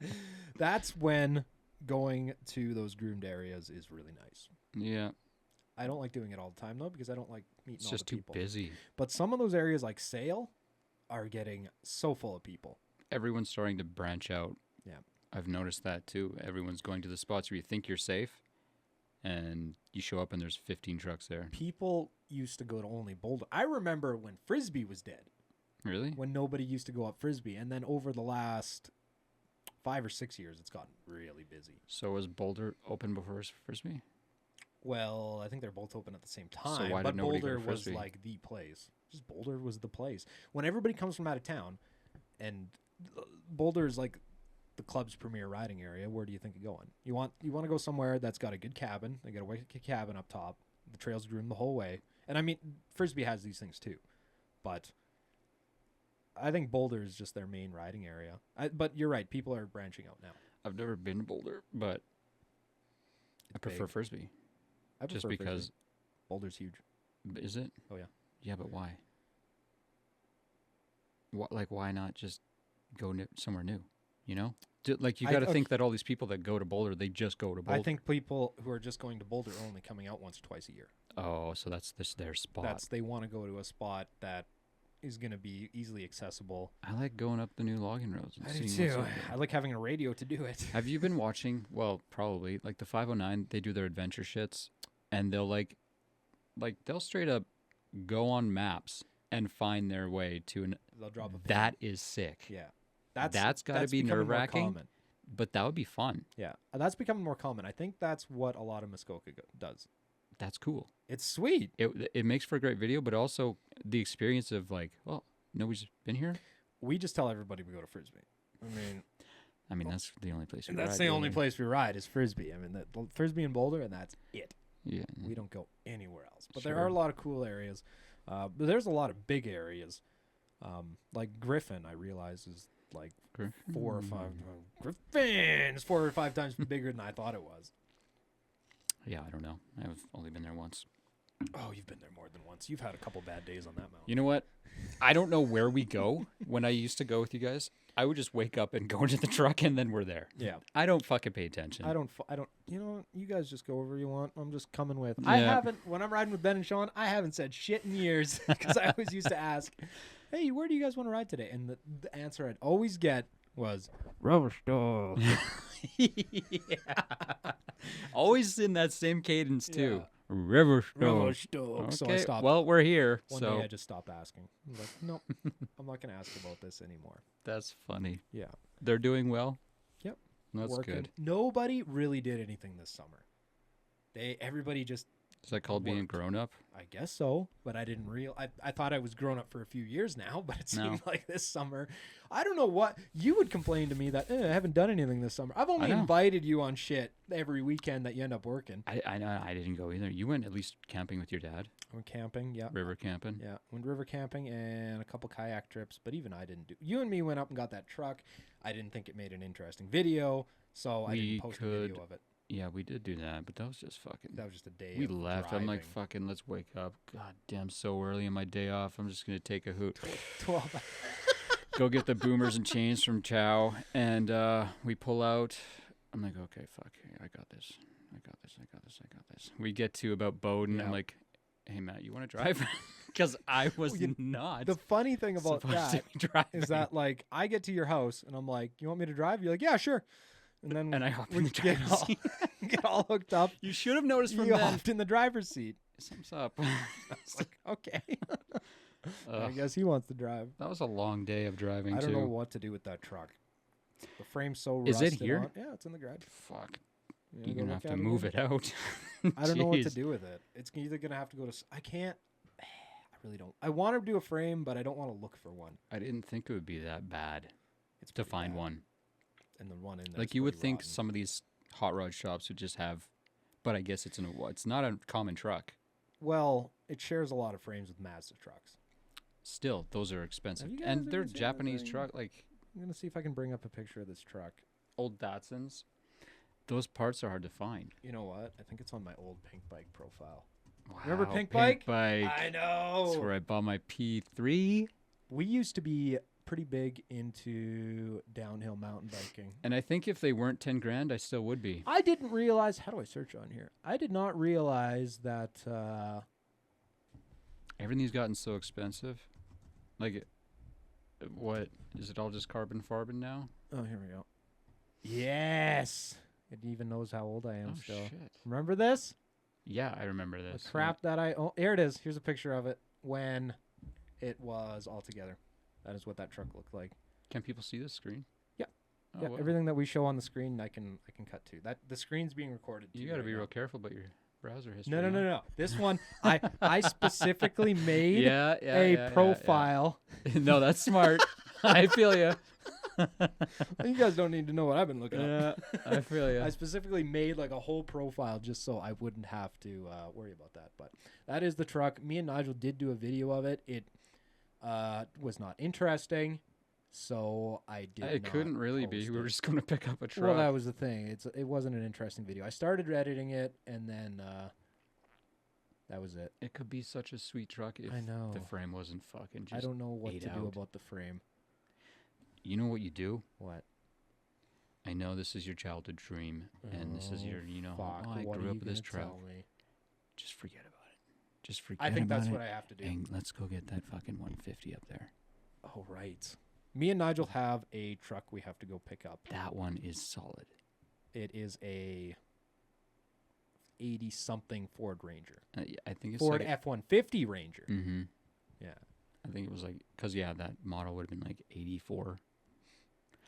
you. That's when going to those groomed areas is really nice. Yeah, I don't like doing it all the time, though, because I don't like meeting it's all just the too people. busy. But some of those areas, like Sale, are getting so full of people. Everyone's starting to branch out. Yeah. I've noticed that too. Everyone's going to the spots where you think you're safe, and you show up and there's 15 trucks there. People used to go to only Boulder. I remember when Frisbee was dead, Really? when nobody used to go up Frisbee. And then over the last 5 or 6 years, it's gotten really busy. So was Boulder open before Frisbee? Well, I think they're both open at the same So time. why but did nobody go Boulder to was Frisbee? like the place. Just Boulder was the place. When everybody comes from out of town, and Boulder is like the club's premier riding area, where do you think of going? You want to go somewhere that's got a good cabin. They got a wicked cabin up top. The trail's groomed the whole way. And I mean, Frisbee has these things too, but I think Boulder is just their main riding area. But you're right. People are branching out now. I've never been to Boulder, but I It's prefer big. Frisbee. I Just prefer because, Frisbee. Boulder's huge. is it? Oh, yeah. Yeah, but why? Why not just go somewhere new? You know, you got to think that all these people that go to Boulder, they just go to Boulder. I think people who are just going to Boulder are only coming out once or twice a year. Oh, so that's their spot. They want to go to a spot that is going to be easily accessible. I like going up the new logging roads. And I do seeing what's too. up there. I like having a radio to do it. Have you been watching? Well, probably like the 509. They do their adventure shits, and they'll like they'll straight up go on maps and find their way to an. They'll drop a pin. That is sick. Yeah. That's got to be becoming more nerve-wracking. common. But that would be fun. Yeah. That's becoming more common. I think that's what a lot of Muskoka does. That's cool. It's sweet. It makes for a great video, but also the experience of like, oh, nobody's been here. We just tell everybody we go to Frisbee. I mean, that's the only place. That's the only place we ride is Frisbee. I mean, the Frisbee and Boulder, and that's it. Yeah. We don't go anywhere else. But Sure. there are a lot of cool areas. But there's a lot of big areas. Like Griffin, I realize, is like 4 or 5. Griffin is 4 or 5 times bigger than I thought it was. Yeah, I don't know. I've only been there once. Oh, you've been there more than once. You've had a couple bad days on that mountain. You know what? I don't know where we go. When I used to go with you guys, I would just wake up and go into the truck, and then we're there. Yeah. I don't fucking pay attention. I don't. You know what? You guys just go wherever you want. I'm just coming with. Yeah. I haven't. When I'm riding with Ben and Sean, I haven't said shit in years because I always used to ask, "Hey, where do you guys want to ride today?" And the answer I'd always get was Roverstock. Always in that same cadence too. Yeah. River Roverstock. So I Okay. stopped. Well, we're here. One so day I just stopped asking. I was like, nope, I'm not gonna ask about this anymore. that's funny. Yeah. They're doing well. Yep. That's Working. good. Nobody really did anything this summer. Everybody just. Is that called being Worked. grown up? I guess so, but I didn't I thought I was grown up for a few years now, but it seemed like this summer. I don't know what you would complain to me that I haven't done anything this summer. I've only know. invited you on shit every weekend that you end up working. I know I didn't go either. You went at least camping with your dad, I went camping, yeah. river camping. Yeah, went river camping and a couple kayak trips, but even I didn't do. You and me went up and got that truck. I didn't think it made an interesting video, so I We didn't post a video of it. Yeah, we did do that, but that was just fucking. That was just a day. We of left. I'm like, driving. fucking, let's wake up. God damn, so early on my day off. I'm just gonna take a hoot. 12. Go get the boomers and chains from Chow, and we pull out. I'm like, okay, fuck, I got this. We get to about Bowden. Yeah. I'm like, hey Matt, you want to drive? Because I was not. The funny thing about supposed that to be driving. is that like I get to your house and I'm like, you want me to drive? You're like, yeah, sure. And then And I hop in we the get driver's all, seat. get all hooked up. You should have noticed from You then. hopped in the driver's seat. Something's up. Okay. I Ugh, guess he wants to drive. that was a long day of driving I don't too. know what to do with that truck. The frame's so Is it rusted here? on- Yeah, it's in the garage. Fuck, You you're go gonna look have at to move again? it out. I don't know what to Jeez. do with it. It's either gonna have to go to. I can't. I really don't. I want to do a frame, but I don't want to look for one. I didn't think it would be that bad It's to pretty find bad. one. And the one in there. Like you would think some of these hot rod shops would just have, but I guess it's it's not a common truck. Well, it shares a lot of frames with Mazda trucks. Still, those are expensive, you guys and ever they're seen that Japanese thing? truck, like I'm gonna see if I can bring up a picture of this truck. old Datsuns. Those parts are hard to find. You know what? I think it's on my old Pink Bike profile. Wow, Remember Pink Bike? Bike. I know. That's where I bought my P3. We used to be pretty big into downhill mountain biking. And I think if they weren't 10 grand, I still would be. I didn't realize. How do I search on here? I did not realize that. Everything's gotten so expensive. Like, what? Is it all just carbon farbon now? Oh, here we go. Yes. It even knows how old I am Oh, still. shit. Remember this? Yeah, I remember The this. crap that I own. Here it is. Here's a picture of it when it was all together. That is what that truck looked like. Can people see this screen? Yeah. Oh, Yeah, wow. everything that we show on the screen, I can cut to. That the screen's being recorded. You too got to right be now. real careful about your browser history. No. This one, I specifically made Yeah, a profile. Yeah. No, that's smart. I feel you. You guys don't need to know what I've been looking Yeah, up. I feel you. I specifically made like a whole profile just so I wouldn't have to worry about that. But that is the truck. Me and Nigel did do a video of it. It was not interesting, so I did. It couldn't really be. post We were it. just going to pick up a truck. Well, that was the thing. It wasn't an interesting video. I started editing it, and then that was it. It could be such a sweet truck if I know. the frame wasn't fucking just I don't know what ate to do out. about the frame. You know what you do? What? I know this is your childhood dream, and this is Oh, your, fuck. I What grew are up you with this gonna truck. tell me? Just forget about it. Just forget I think about that's it, what I have to do. and let's go get that fucking 150 up there. Oh, right. Me and Nigel have a truck we have to go pick up. That one is solid. It is a 80-something Ford Ranger. Yeah, I think it's Ford like, F-150 Ranger. Mm-hmm. Yeah. I think it was like, because, yeah, that model would have been like 84.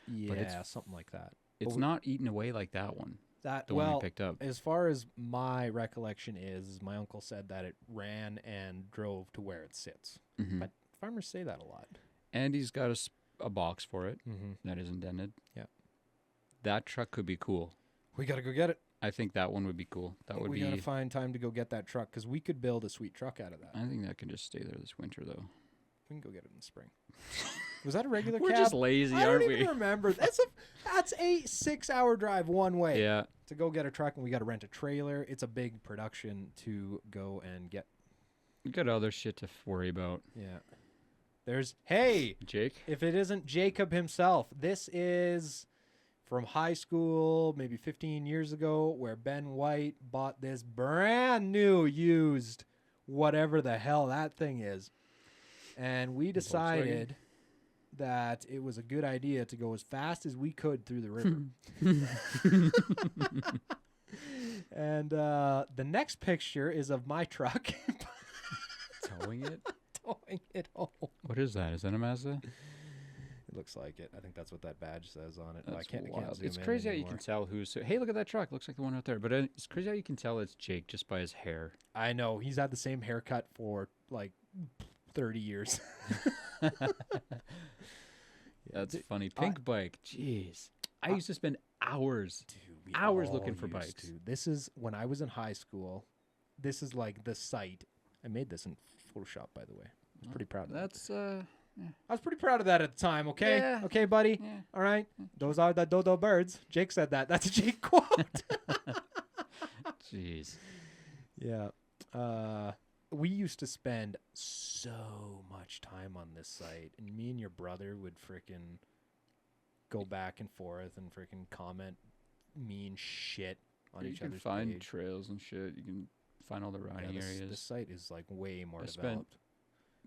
Yeah, But it's- something like that. It's we- not eaten away like that one, That the one well, we picked up. as far as my recollection is, my uncle said that it ran and drove to where it sits. Mhm. But farmers say that a lot. And he's got a box for it Mm-hmm. that is indented. Yeah. That truck could be cool. We got to go get it. I think that one would be cool. That would we be. got to find time to go get that truck because we could build a sweet truck out of that. I think that can just stay there this winter, though. We can go get it in the spring. Was that a regular We're cab? just lazy, I aren't don't we? even remember. That's a 6-hour drive one way. Yeah. To go get a truck, and we got to rent a trailer. It's a big production to go and get. We got other shit to worry about. Yeah. Hey, Jake? if it isn't Jacob himself, this is from high school, maybe 15 years ago, where Ben White bought this brand new used whatever the hell that thing is. And we decided that it was a good idea to go as fast as we could through the river. And the next picture is of my truck Towing it? towing it home. What is that? Is that a Mazda? It looks like it. I think that's what that badge says on it. I That's can't wild. zoom It's in crazy how you anymore. can tell who's. Hey, look at that truck. Looks like the one out there. But it's crazy how you can tell it's Jake just by his hair. I know. He's had the same haircut for like 30 years. That's funny. Pink bike. Jeez. I used to spend hours. Dude, we Hours all looking for used bikes. to. This is when I was in high school. This is like the site. I made this in Photoshop, by the way. I was pretty proud of that. That's I was pretty proud of that at the time, okay? Yeah. Okay, buddy? Yeah. All right? Those are the dodo birds. Jake said that. That's a Jake quote. jeez. Yeah. We used to spend so much time on this site, and me and your brother would frickin' go back and forth and frickin' comment mean shit on You each can other's find page. trails and shit. You can find all the Yeah, riding this areas. site is like way more I spent developed.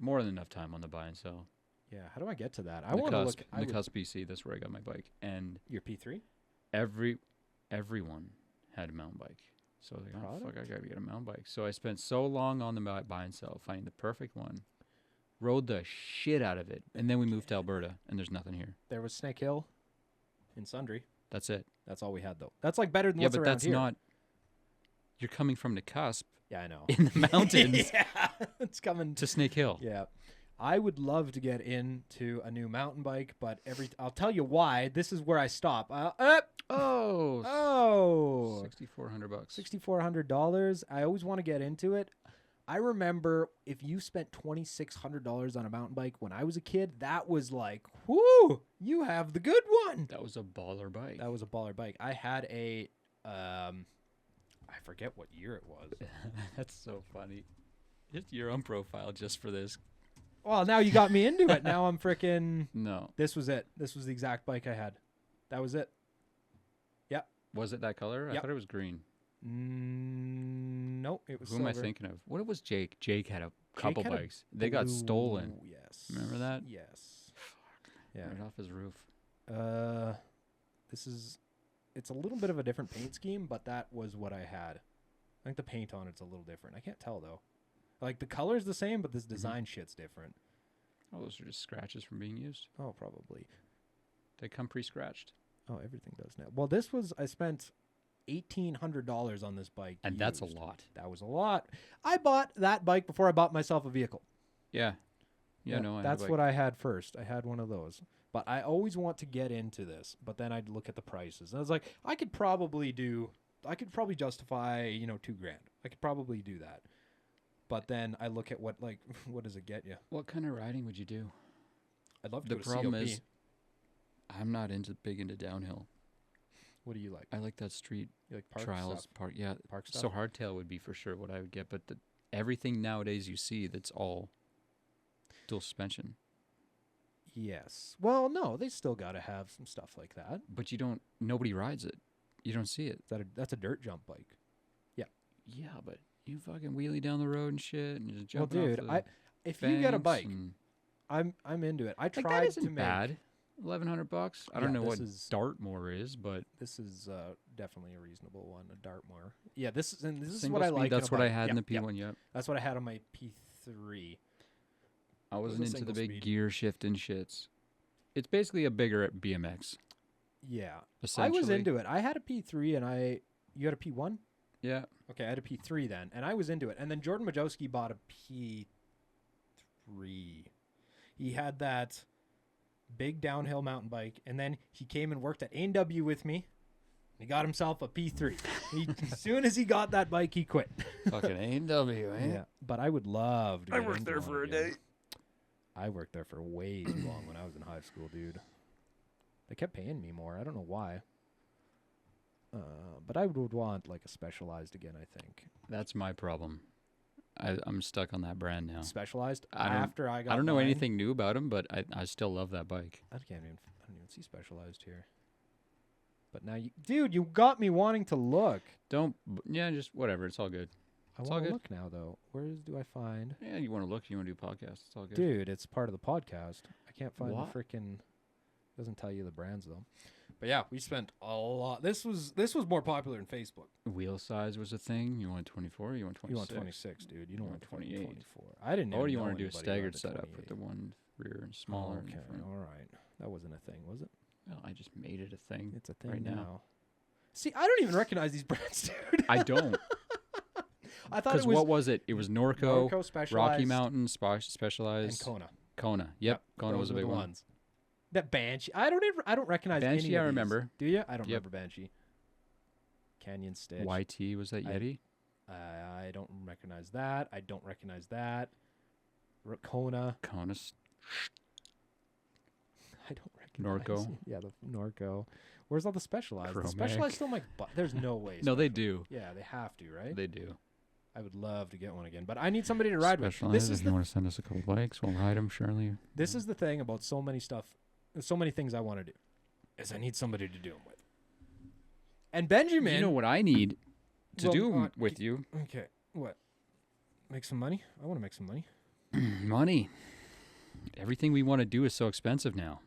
More than enough time on the buy and sell. Yeah, how do I get to that? I The want to Cusp- look. I the would- Cusp BC. That's where I got my bike, and your P3? everyone had a mountain bike. So I was like, oh fuck, Product? I gotta get a mountain bike. So I spent so long on the buy and sell, finding the perfect one, rode the shit out of it, and then we moved to Alberta, and there's nothing here. There was Snake Hill in Sundre. That's it. That's all we had, though. That's like better than Yeah, what's but around that's here. not. You're coming from the Cusp Yeah, I know. in the mountains Yeah, it's coming. to Snake Hill. Yeah. I would love to get into a new mountain bike, but I'll tell you why. This is where I stop. Oh, $6,400. $6,400. I always want to get into it. I remember if you spent $2,600 on a mountain bike when I was a kid, that was like, whoo, you have the good one. That was a baller bike. That was a baller bike. I had a, I forget what year it was. That's so funny. Just your own profile just for this. Well, now you got me into it. Now I'm freaking. No. This was it. This was the exact bike I had. That was it. Was it that color? I Yep. thought it was green. Nope, it was Who am I silver. thinking of? What was Jake? Jake had a couple had a bikes. They got stolen. Blue, Yes. Remember that? Yes. Yeah. Right off his roof. It's a little bit of a different paint scheme, but that was what I had. I think the paint on it's a little different. I can't tell though. Like the color's the same, but this design shit's different. Oh, those are just scratches from being used. Oh, probably. They come pre-scratched. Oh, everything does now. Well, I spent $1,800 on this bike. And that's a used. lot. That was a lot. I bought that bike before I bought myself a vehicle. Yeah. Yeah, no, That's what I had first. I had one of those. But I always want to get into this. But then I'd look at the prices. And I was like, I could probably justify, $2,000. I could probably do that. But then I look at what does it get you? What kind of riding would you do? I'd love to The go to problem COP. is, I'm not big into downhill. What do you like? I like that street You like park trials stuff? part. Yeah. Park stuff? So hardtail would be for sure what I would get, but everything nowadays you see that's all dual suspension. Yes. Well, no, they still got to have some stuff like that. But nobody rides it. You don't see it. That's a dirt jump bike. Yeah, but You fucking wheelie down the road and shit, and just Well, jumping dude, off the if you get a banks bike, and- I'm into it. I like, tried that to isn't make. bad. $1,100. I don't Yeah, know what this is- Dartmoor is, but This is definitely a reasonable one, a Dartmoor. Yeah, this is what single I speed, like. in that's a what I bike. had in the Yep, yep. P1. Yep. That's what I had on my P3. I wasn't a into the single big speed. gear shifting shits. It's basically a bigger BMX. Yeah, I Essentially. was into it. I had a P3 and you had a P1? Yeah. Okay, I had a P3 then, and I was into it. And then Jordan Majowski bought a P3. He had that big downhill mountain bike, and then he came and worked at A&W with me. He got himself a P3. As soon as he got that bike, he quit. Fucking A&W, eh? Yeah, but I would love to. I get worked into there one for a again. day. I worked there for way too long when I was in high school, dude. They kept paying me more. I don't know why. But I would want like a Specialized again, I think. That's my problem. I'm stuck on that brand now. Specialized I don't- after I got I don't know mine, anything new about them, but I still love that bike. I don't even see Specialized here. But now dude, you got me wanting to look. Yeah, just whatever. It's all good. I It's all want to good. look now though. Where do I find? Yeah, you want to look, you want to do a podcast. It's all good. Dude, it's part of the podcast. I can't find What? the freaking. Doesn't tell you the brands though. But yeah, we spent a lot. This was more popular than Facebook. Wheel size was a thing. You want 24? You want 26? You want 26, dude. You don't You want want 28. 24. I didn't. Or even you know want to do a anybody who staggered had the setup with 28. the one rear and smaller. in the Okay, front. all right. That wasn't a thing, was it? Well, I just made it a thing. It's a thing right now. now. See, I don't even recognize these brands, dude. I don't. I thought Because it was what was it? It was Norco, Specialized, Rocky Mountain, and Specialized, Kona. Kona. Yep, Kona those was a were big the one. ones. That Banshee. I don't recognize any Banshee, of I these. remember. Do you? I don't Yep. remember Banshee. Canyon Stitch. YT, was that Yeti? I don't recognize that. I don't recognize that. Kona. Kona. I don't recognize. Norco. it. Yeah, the Norco. Where's all the Specialized? The Chromac. Specialized still make. There's no way. No, they Specialized- do. Yeah, they have to, right? They do. I would love to get one again, but I need somebody to ride with. Specialized, This is if you want to send us a couple bikes, we'll ride them, surely. This is the thing about so many stuff, so many things I want to do, is I need somebody to do them with. And Benjamin, You know what I need to Well, do with you? okay, what? Make some money? I want to make some money. Money. Everything we want to do is so expensive now.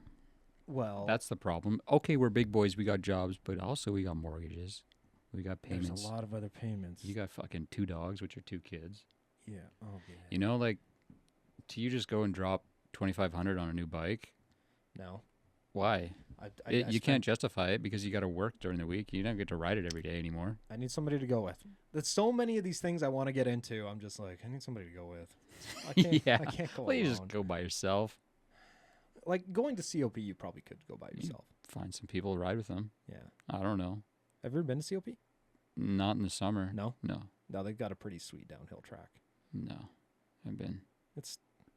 Well, That's the problem. Okay, we're big boys. We got jobs, but also we got mortgages. We got there's payments. a lot of other payments. You got fucking 2 dogs, which are 2 kids. Yeah. Oh, yeah. You know, like, do you just go and drop $2,500 on a new bike? No. Why? I You can't justify it because you got to work during the week. You don't get to ride it every day anymore. I need somebody to go with. There's so many of these things I want to get into. I'm just like, I need somebody to go with. I can't, Yeah. I can't go Well, you alone. just go by yourself. Like going to COP, you probably could go by yourself. Find some people, ride with them. Yeah. I don't know. Have you ever been to COP? Not in the summer. No. No. No, they've got a pretty sweet downhill track. No. I've been.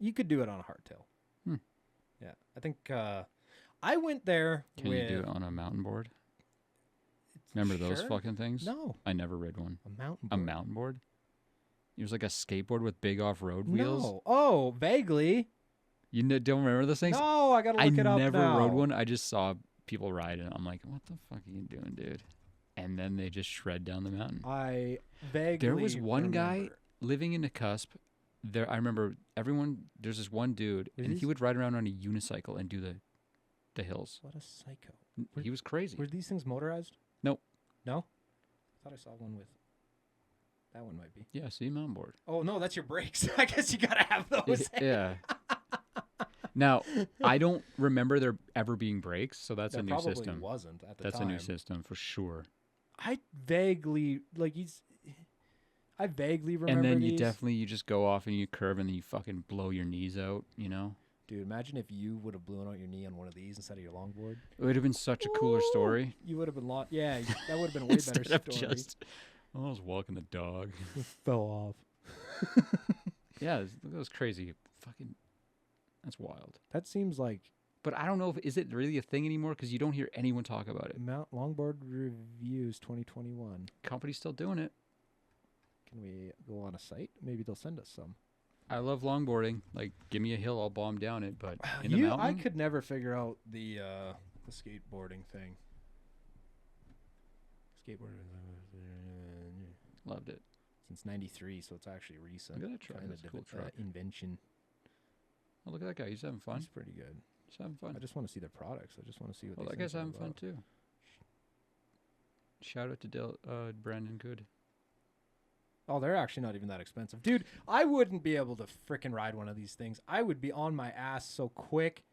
You could do it on a hardtail. Hmm. Yeah, I think I went there Can with you do it on a mountain board? Remember those Sure. fucking things? No, I never rid one. a mountain. A board. mountain board? It was like a skateboard with big off-road wheels. No. Oh, vaguely. You don't remember those things? No, I gotta look it up never now. rode one. I just saw people ride it. I'm like, what the fuck are you doing, dude? And then they just shred down the mountain. I vaguely. There was one guy remember. living in the cusp. There, I remember everyone. There's this one dude, Were and these- he would ride around on a unicycle and do the hills. What a psycho. He was crazy. Were these things motorized? Nope. No. I thought I saw one with. That one might be. Yeah, see, mountain board. Oh no, that's your brakes. I guess you gotta have those. Yeah. Now, I don't remember there ever being brakes, so that's There a new probably system. wasn't at the That's time. a new system for sure. I vaguely I vaguely remember. And then these. you just go off and you curve and then you fucking blow your knees out, you know? Dude, imagine if you would have blown out your knee on one of these instead of your longboard. It would have been such a cooler Woo! story. You would have been Yeah, that would have been a way better Instead of story. just, I was walking the dog. Fell off. Yeah, that was crazy. Fucking, that's wild. That seems like But I don't know is it really a thing anymore because you don't hear anyone talk about it. Mount Longboard Reviews 2021. Company's still doing it. Can we go on a site? Maybe they'll send us some. I love longboarding. Like, give me a hill, I'll bomb down it. But in the I mountain, could never figure out the skateboarding thing. Skateboarding. loved it. since '93, so it's actually recent. Look at that truck. kind of That's a cool truck. invention. Oh, look at that guy. He's having fun. He's pretty good. He's having fun. I just want to see their products. I just want to see what. Well, these that guy's things are having fun about. too. Shout out to Brandon Good. Oh, they're actually not even that expensive, dude. I wouldn't be able to frickin' ride one of these things. I would be on my ass so quick.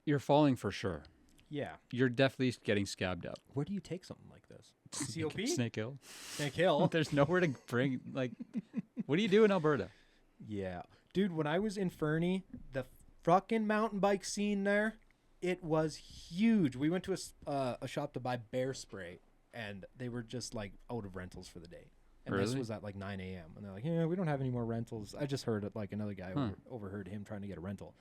You're falling for sure. Yeah. You're definitely getting scabbed up. Where do you take something like this? COP? Snake Hill. Snake Hill. There's nowhere to bring. Like, what do you do in Alberta? Yeah. Dude, when I was in Fernie, the fucking mountain bike scene there, it was huge. We went to a shop to buy bear spray, and they were just like out of rentals for the day. And this Really? was at like 9 a.m. And they're like, yeah, we don't have any more rentals. I just heard it, like another guy overheard him trying to get a rental.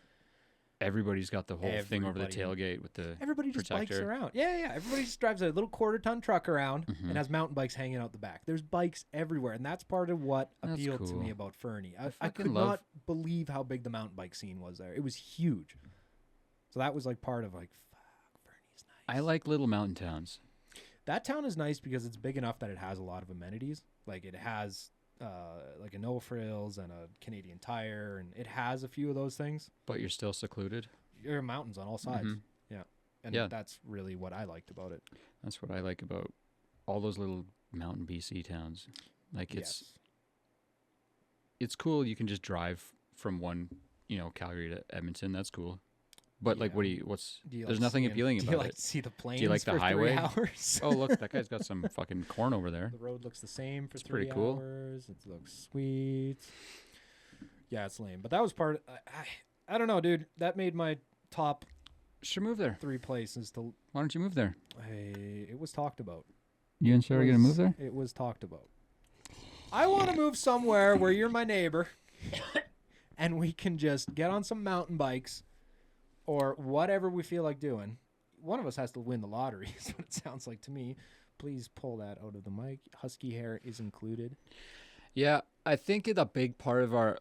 Everybody's got the whole thing over the Everybody. tailgate with the Everybody just bikes protector. around. Yeah. Everybody just drives a little quarter-ton truck around Mhm. and has mountain bikes hanging out the back. There's bikes everywhere, and that's part of what That's appealed to me cool. about Fernie. I fucking could love- not believe how big the mountain bike scene was there. It was huge. So that was like part of like, fuck, Fernie's nice. I like little mountain towns. That town is nice because it's big enough that it has a lot of amenities. Like it has like a no frills and a Canadian Tire, and it has a few of those things. But you're still secluded. There are mountains on all sides. Mhm. Yeah. And Yeah. that's really what I liked about it. That's what I like about all those little mountain BC towns. Like it's cool. You can just drive from one, Calgary to Edmonton. That's cool. But like, Yeah. what do you? There's nothing appealing do you about like it. to see the plains like the for highway? 3 hours? Oh, look, that guy's got some fucking corn over there. The road looks the same for It's 3 pretty cool. hours. It looks sweet. Yeah, it's lame. But that was part of, I don't know, dude. That made my top Should move there. 3 places to. Why don't you move there? It was talked about. You and Sarah gonna move there? It was talked about. I want to move somewhere where you're my neighbor, and we can just get on some mountain bikes, or whatever we feel like doing. One of us has to win the lottery. Is what it sounds like to me. Please pull that out of the mic. Husky hair is included. Yeah, I think a big part of our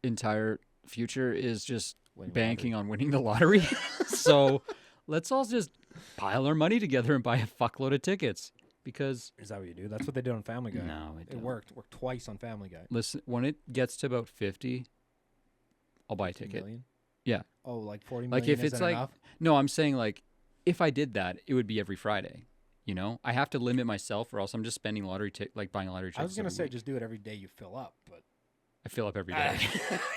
entire future is just Winning banking on winning the lottery. So let's all just pile our money together and buy a fuckload of tickets because Is that what you do? That's what they did on Family Guy. no, It worked. Worked twice on Family Guy. Listen, when it gets to about 50, I'll buy a 50 ticket. million? Yeah. Oh, like 40 Like million if it's isn't like enough? no, I'm saying like if I did that, it would be every Friday. I have to limit myself, or else I'm just spending buying a lottery ticket. I was gonna say just do it every day you fill up, but I fill up every day.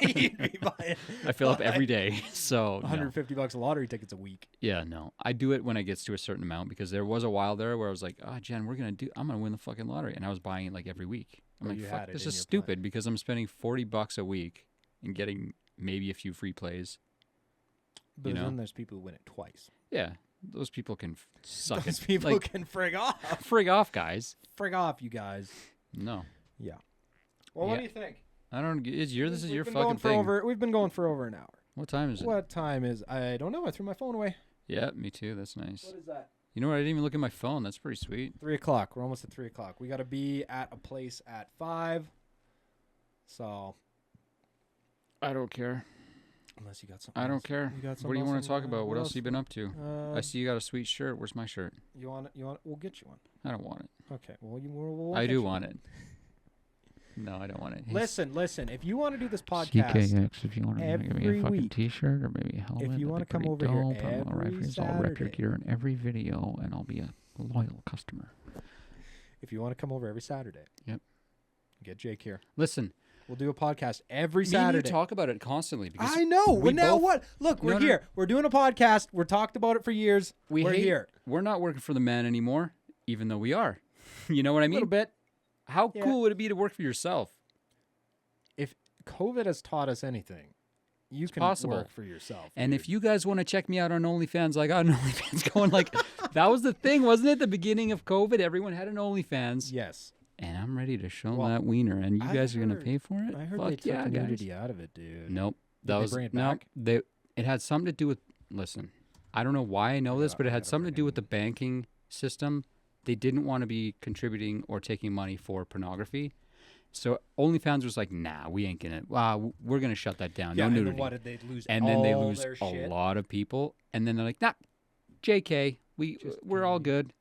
you'd be buying I fill up every day. So no. $150 a lottery tickets a week. Yeah, no. I do it when it gets to a certain amount because there was a while there where I was like, Jen, I'm gonna win the fucking lottery, and I was buying it like every week. I'm But like, you fuck, had it this in is your stupid because I'm spending $40 a week and getting maybe a few free plays. But You know? then there's people who win it twice. Yeah, those people can suck Those it. people Like, can frig off. frig off, guys. Frig off, you guys. No, Yeah. Well, what Yeah. do you think? I don't. This is your We've been fucking going for thing. We've been going for over an hour. What time is it? What time is? I don't know. I threw my phone away. Yeah, me too. That's nice. What is that? You know what? I didn't even look at my phone. That's pretty sweet. 3 o'clock. We're almost at 3 o'clock. We got to be at a place at 5. So I don't care. unless you got something, I don't else. care. You got What do something you want else to talk in- about? What else have you been up to? I see you got a sweet shirt. Where's my shirt? You want it? You want it? We'll get you one. I don't want it. Okay. Well, we'll I get do you want one. it. No, I don't want it. Listen. If you want to do this podcast, CKX, if you want to give me every a fucking week. T-shirt or maybe a helmet, you want wanna to come over here I'm gonna write for every you. I'll rip your Saturday. gear in every video, and I'll be a loyal customer. if you want to come over every Saturday, Yep. get Jake here. Listen, We'll do a podcast every me and Saturday. you talk about it constantly because I know. we Well, now both- what? Look, No, we're no, here. We're doing a podcast. We're talked about it for years. We're hate- here. We're not working for the man anymore, even though we are. You know what I A little mean? bit. How Yeah. cool would it be to work for yourself? If COVID has taught us anything, you can possible. work for yourself. And dude. if you guys want to check me out on OnlyFans, I got an OnlyFans going. Like that was the thing, wasn't it? The beginning of COVID, everyone had an OnlyFans, yes, and I'm ready to show Well, that wiener. And you I guys are gonna heard- pay for it. I heard Fuck they took yeah, guys. nudity out of it, dude. Nope. Did That they was bring it no. back? It had something to do with. Listen, I don't know why I know this, gotta- but I it had gotta something to do friggin- with the banking system. They didn't want to be contributing or taking money for pornography. So OnlyFans was like, nah, we ain't gonna. We're gonna shut that down. Yeah, No and nudity. then what did they lose? And then they all lose their a shit? lot of people, and then they're like, "Nah, JK, Just we're all kidding. good.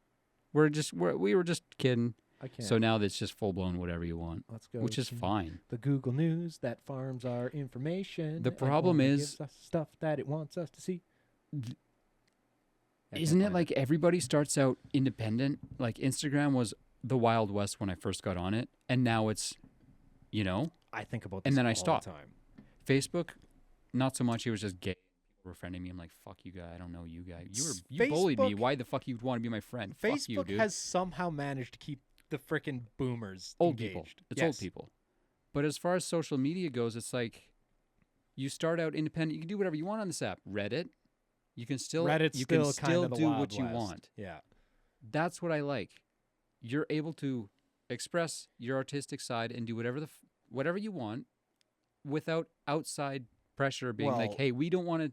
We were just kidding." I can't. So now it's just full blown whatever you want, Let's go. which is to fine. The Google News that farms our information. The and problem only is- gives us stuff that it wants us to see. I can't Isn't it find like everybody starts out independent? Like Instagram was the Wild West when I first got on it, and now it's, you know, I think about this and then I all stopped. the time. Facebook, not so much. It was just gay. People were friending me. I'm like, fuck you, guy. I don't know you, guy. You bullied me. Facebook- Why the fuck you'd want to be my friend? Fuck you, Facebook dude. has somehow managed to keep the frickin' boomers Old engaged. people. It's old Yes. people. But as far as social media goes, it's like you start out independent. You can do whatever you want on this app. Reddit, you can still Reddit's you still can kind still of the do Wild what you West. want. Yeah. That's what I like. You're able to express your artistic side and do whatever you want without outside pressure being like, Well- "Hey, we don't want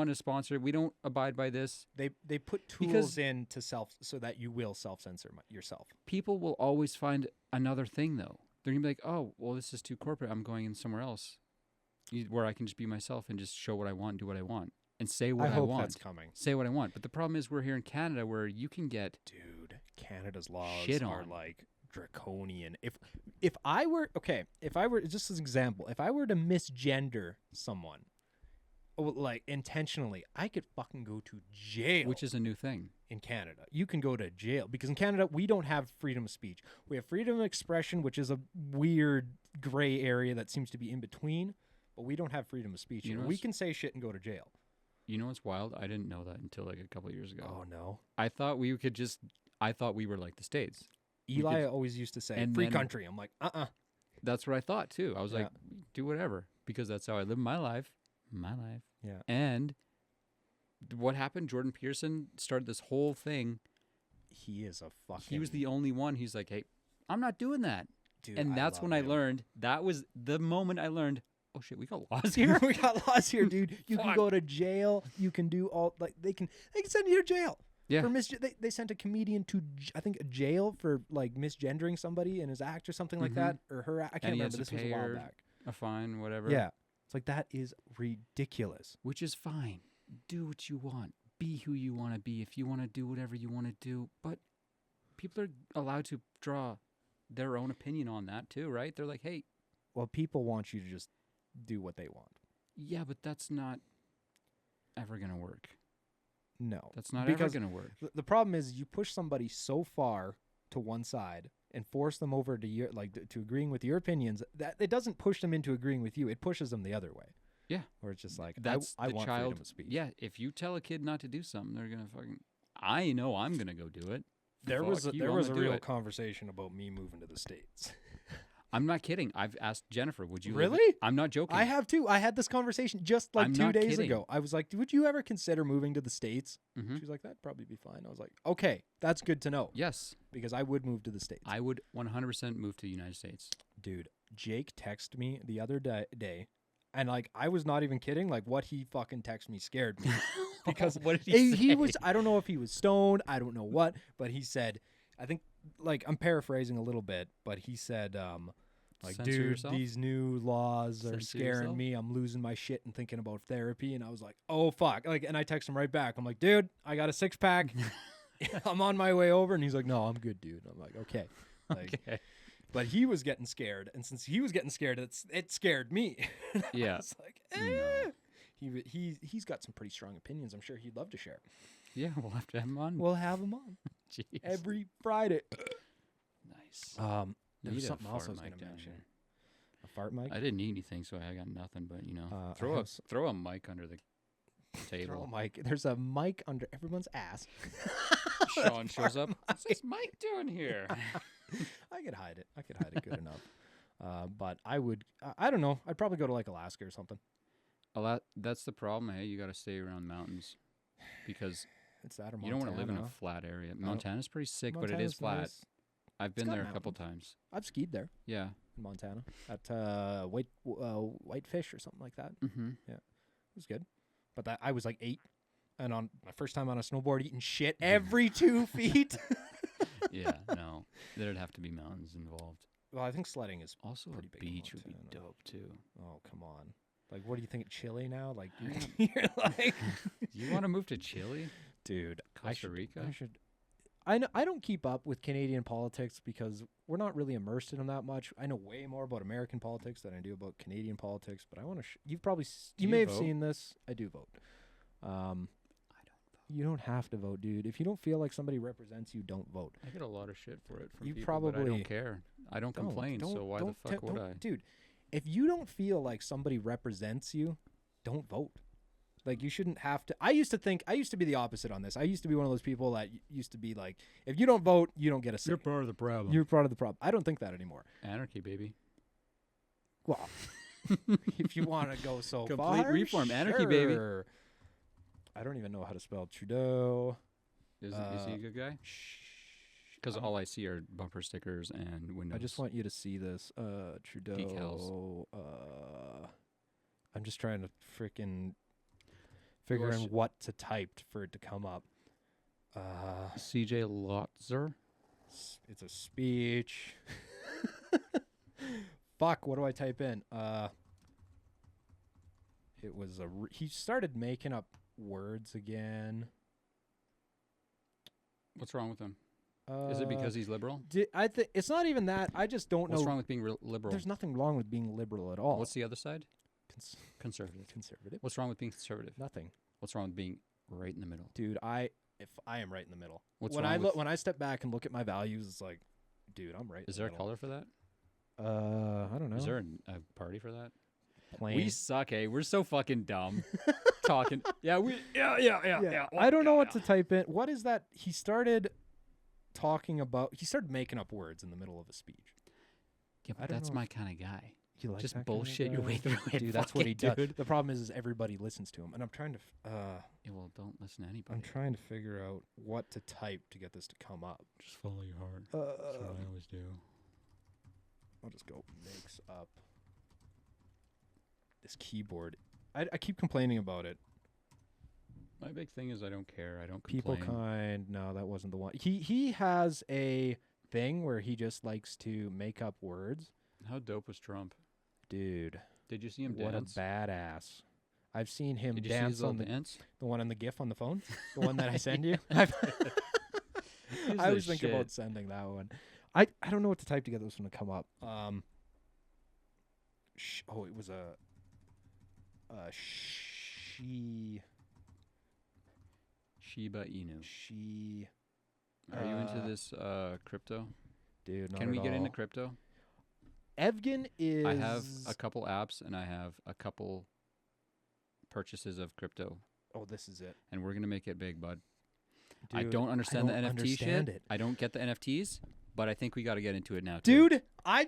to sponsor. We don't abide by this." They put tools Because- in to so that you will self-censor yourself. People will always find another thing though. They're gonna be like, "Oh, well, this is too corporate. I'm going in somewhere else, where I can just be myself and just show what I want, do what I want, and say what I I hope want, that's coming. say what I want." But the problem is, we're here in Canada where you can get Dude, Canada's laws Shit are on. like draconian. If I were just as an example, if I were to misgender someone, like intentionally, I could fucking go to jail. which is a new thing. in Canada. You can go to jail because in Canada we don't have freedom of speech. We have freedom of expression, which is a weird gray area that seems to be in between, but we don't have freedom of speech. You here. know We what's- can say shit and go to jail. You know what's wild? I didn't know that until like a couple of years ago. Oh no. I thought we were like the States. Eli always used to say and free then- country. I'm like, That's what I thought too. I was Yeah. like, do whatever, because that's how I live my life. Yeah. And what happened? Jordan Peterson started this whole thing. he is a fucking He was the only one. He's like, hey, I'm not doing that. dude. And that's love when I him. learned. That was the moment I learned. Oh shit, we got laws here. we got laws here, dude. You can Fuck. go to jail. You can do all like they can send you to jail. Yeah. For they sent a comedian to I think a jail for like misgendering somebody in his act or something like Mhm. that or her. I can't And he remember. has to This was a pay while her back. A fine, whatever. Yeah, it's like that is ridiculous. Which is fine. Do what you want. Be who you want to be. If you want to do whatever you want to do, but people are allowed to draw their own opinion on that too, right? They're like, hey, Well, people want you to just do what they want. yeah, but that's not ever gonna work. No, That's not because ever gonna work. the problem is you push somebody so far to one side and force them over to your to agreeing with your opinions that it doesn't push them into agreeing with you. It pushes them the other way. Yeah. Where it's just like That's I the want child. freedom of speech. Yeah, if you tell a kid not to do something, they're gonna fucking. I know I'm gonna go do it. There was Fuck you, there I'm was a gonna do real it. conversation about me moving to the States. I'm not kidding. I've asked Jennifer, would you live- Really? I'm not joking. I have too. I had this conversation just like I'm 2 not days kidding. ago. I was like, would you ever consider moving to the States? Mhm. She was like, that'd probably be fine. I was like, okay, that's good to know Yes, because I would move to the States. I would 100% move to the United States. Dude, Jake texted me the other day, and like I was not even kidding. Like what he fucking texted me scared me because what did he say? he was. I don't know if he was stoned. I don't know what, but he said, I think like I'm paraphrasing a little bit, but he said, like, Censor dude, yourself? these new laws are Censor scaring yourself? me. I'm losing my shit and thinking about therapy. And I was like, oh fuck. Like, and I text him right back. I'm like, dude, I got a 6-pack. I'm on my way over. And he's like, no, I'm good, dude. I'm like, okay. Like, Okay. but he was getting scared, and since he was getting scared, it scared me. Yeah. It's like, No. he's got some pretty strong opinions. I'm sure he'd love to share. Yeah, we'll have to have him on. We'll have him on Jeez. every Friday. Nice. There Need was a something else I fart was going mic to down mention. here. A fart mic. I didn't need anything, so I got nothing. But you know, I throw have throw a mic under the table. Throw a mic. There's a mic under everyone's ass. Sean shows up. What's this mic doing here? I could hide it. I could hide it good enough. But I would. I don't know. I'd probably go to like Alaska or something. That's the problem. Hey, you got to stay around mountains because It's that or Montana. you don't want to live in a flat area. Montana's pretty sick, but it Montana's is flat. nice. I've been got there a couple mountains. times. I've skied there Yeah. in Montana at Whitefish or something like that. Mm-hmm. It was good. But I was like 8, and on my first time on a snowboard, eating shit every 2 feet. Yeah. No, there'd have to be mountains involved. Well, I think sledding is Also, pretty a big in beach would be Montana. dope too. Oh, come on. Like, what do you think of Chile now? Like, you're like, You want to move to Chile, dude, Costa Rica? I don't keep up with Canadian politics because we're not really immersed in them that much. I know way more about American politics than I do about Canadian politics. But I want to. You've probably you may have seen this. I do vote. I don't vote. You don't have to vote, dude. If you don't feel like somebody represents you, don't vote. I get a lot of shit for it from You people, but I probably don't care. I don't complain, so why the fuck would I? Dude, if you don't feel like somebody represents you, don't vote. Like, you shouldn't have to. I used to be the opposite on this. I used to be one of those people that used to be like, if you don't vote, you don't get a say. You're part of the problem. You're part of the problem. I don't think that anymore. Anarchy, baby. Well, if you want to go so Complete far, reform, anarchy, baby. sure. I don't even know how to spell Trudeau. Is he a good guy? Because all I see are bumper stickers and windows. I just want you to see this. Trudeau. Decals. I'm just trying to freaking figure out what to type for it to come up. CJ Lotzer. It's a speech. Fuck, what do I type in? It was he started making up words again. What's wrong with him? Is it because he's liberal? I think it's not even that. I just don't know. What's wrong with being liberal? There's nothing wrong with being liberal at all. What's the other side? Conservative. Conservative. What's wrong with being conservative? Nothing. What's wrong with being right in the middle? Dude, if I am right in the middle. What's when wrong I with, when I step back and look at my values, it's like, dude, I'm right. Is in there the a color for that? middle. I don't know. Is there a party for that? Plain. We suck, eh? We're so fucking dumb. Talking. Yeah. I don't know what to type in. What is that? He started talking about. He started making up words in the middle of a speach. Yeah, I but don't that's know my kind of guy. You like Just that kind of bullshit your guy? way through it. Dude, that's what he does. Dude. The problem is everybody listens to him, and I'm trying to. Yeah, well, don't listen to anybody. I'm trying to figure out what to type to get this to come up. Just follow your heart. That's what I always do. I'll just go mix up this keyboard. I keep complaining about it. My big thing is I don't care. I don't People complain. kind. No, that wasn't the one. He has a thing where he just likes to make up words. How dope was Trump? Dude, Did you see him what dance? a badass. I've seen him Did you see dance his little on the dance? one on the GIF on the phone, the one that I send you. He's I always the think shit. about sending that one. I don't know what to type to get this one to come up. It was a Shiba Inu. she. Are you into this crypto? Dude, not Can we at get into all. crypto? Evgen is. I have a couple apps and I have a couple purchases of crypto, Oh, this is it. and we're gonna make it big, bud. I Dude, don't understand the NFT understand shit. it. I don't get the NFTs, but I think we got to get into it now, too. Dude, I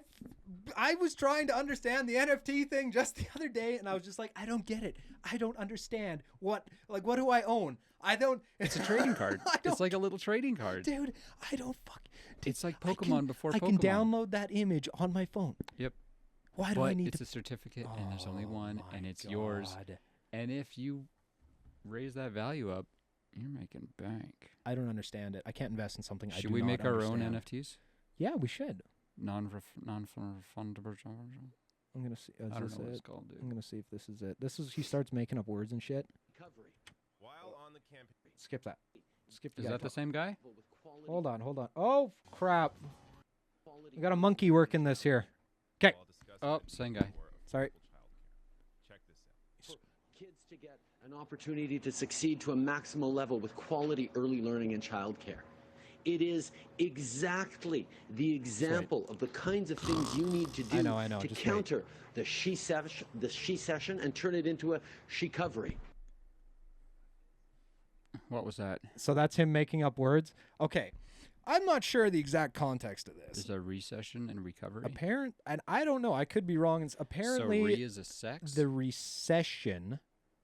was trying to understand the NFT thing just the other day, and I was just like, I don't get it. I don't understand what do I own? I don't. It's a trading card. It's like a little trading card. Dude, I don't fuck. Dude, It's like I Pokemon before I Pokemon. can download that image on my phone. Yep. Why do But I need it's to? a certificate, and there's only one, my and it's yours. God. And if you raise that value up, you're making bank. I don't understand it. I can't invest in something I do Should we not make our own understand. NFTs? Yeah, we should. Non-refundable. I'm gonna see. Is I don't this know what it? it's called, I'm dude. gonna see if this is it. This is he starts making up words and shit. While on the campaign, Skip that. Skip the Is guy that the talk. same guy? Hold on. Oh crap! We got a monkey working this here. 'Kay. while discussing Oh, the same need guy. for Sorry. affordable childcare. Check this out. Kids to get an opportunity to succeed to a maximal level with quality early learning and childcare. It is exactly the example of the kinds of things you need to do I know, to just wait. counter the she session and turn it into a she-covery. What was that? So that's him making up words. Okay, I'm not sure the exact context of this. There's a recession and recovery. And I don't know. I could be wrong. It's apparently so re is a sex. the recession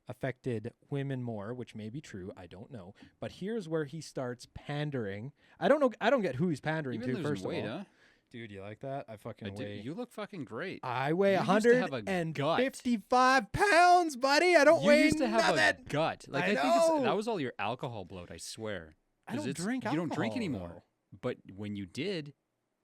affected women more, which may be true. I don't know. But here's where he starts pandering. I don't know. I don't get who he's pandering You've been to. losing First weight, of all, huh? dude, you like that? I fucking I weigh. did. You look fucking great. I weigh You used to have a 155 pounds, buddy. I don't You weigh used to have nothing. a gut. Like I think know. that was all your alcohol bloat. I swear. I 'Cause don't drink You don't drink alcohol, anymore. though. But when you did,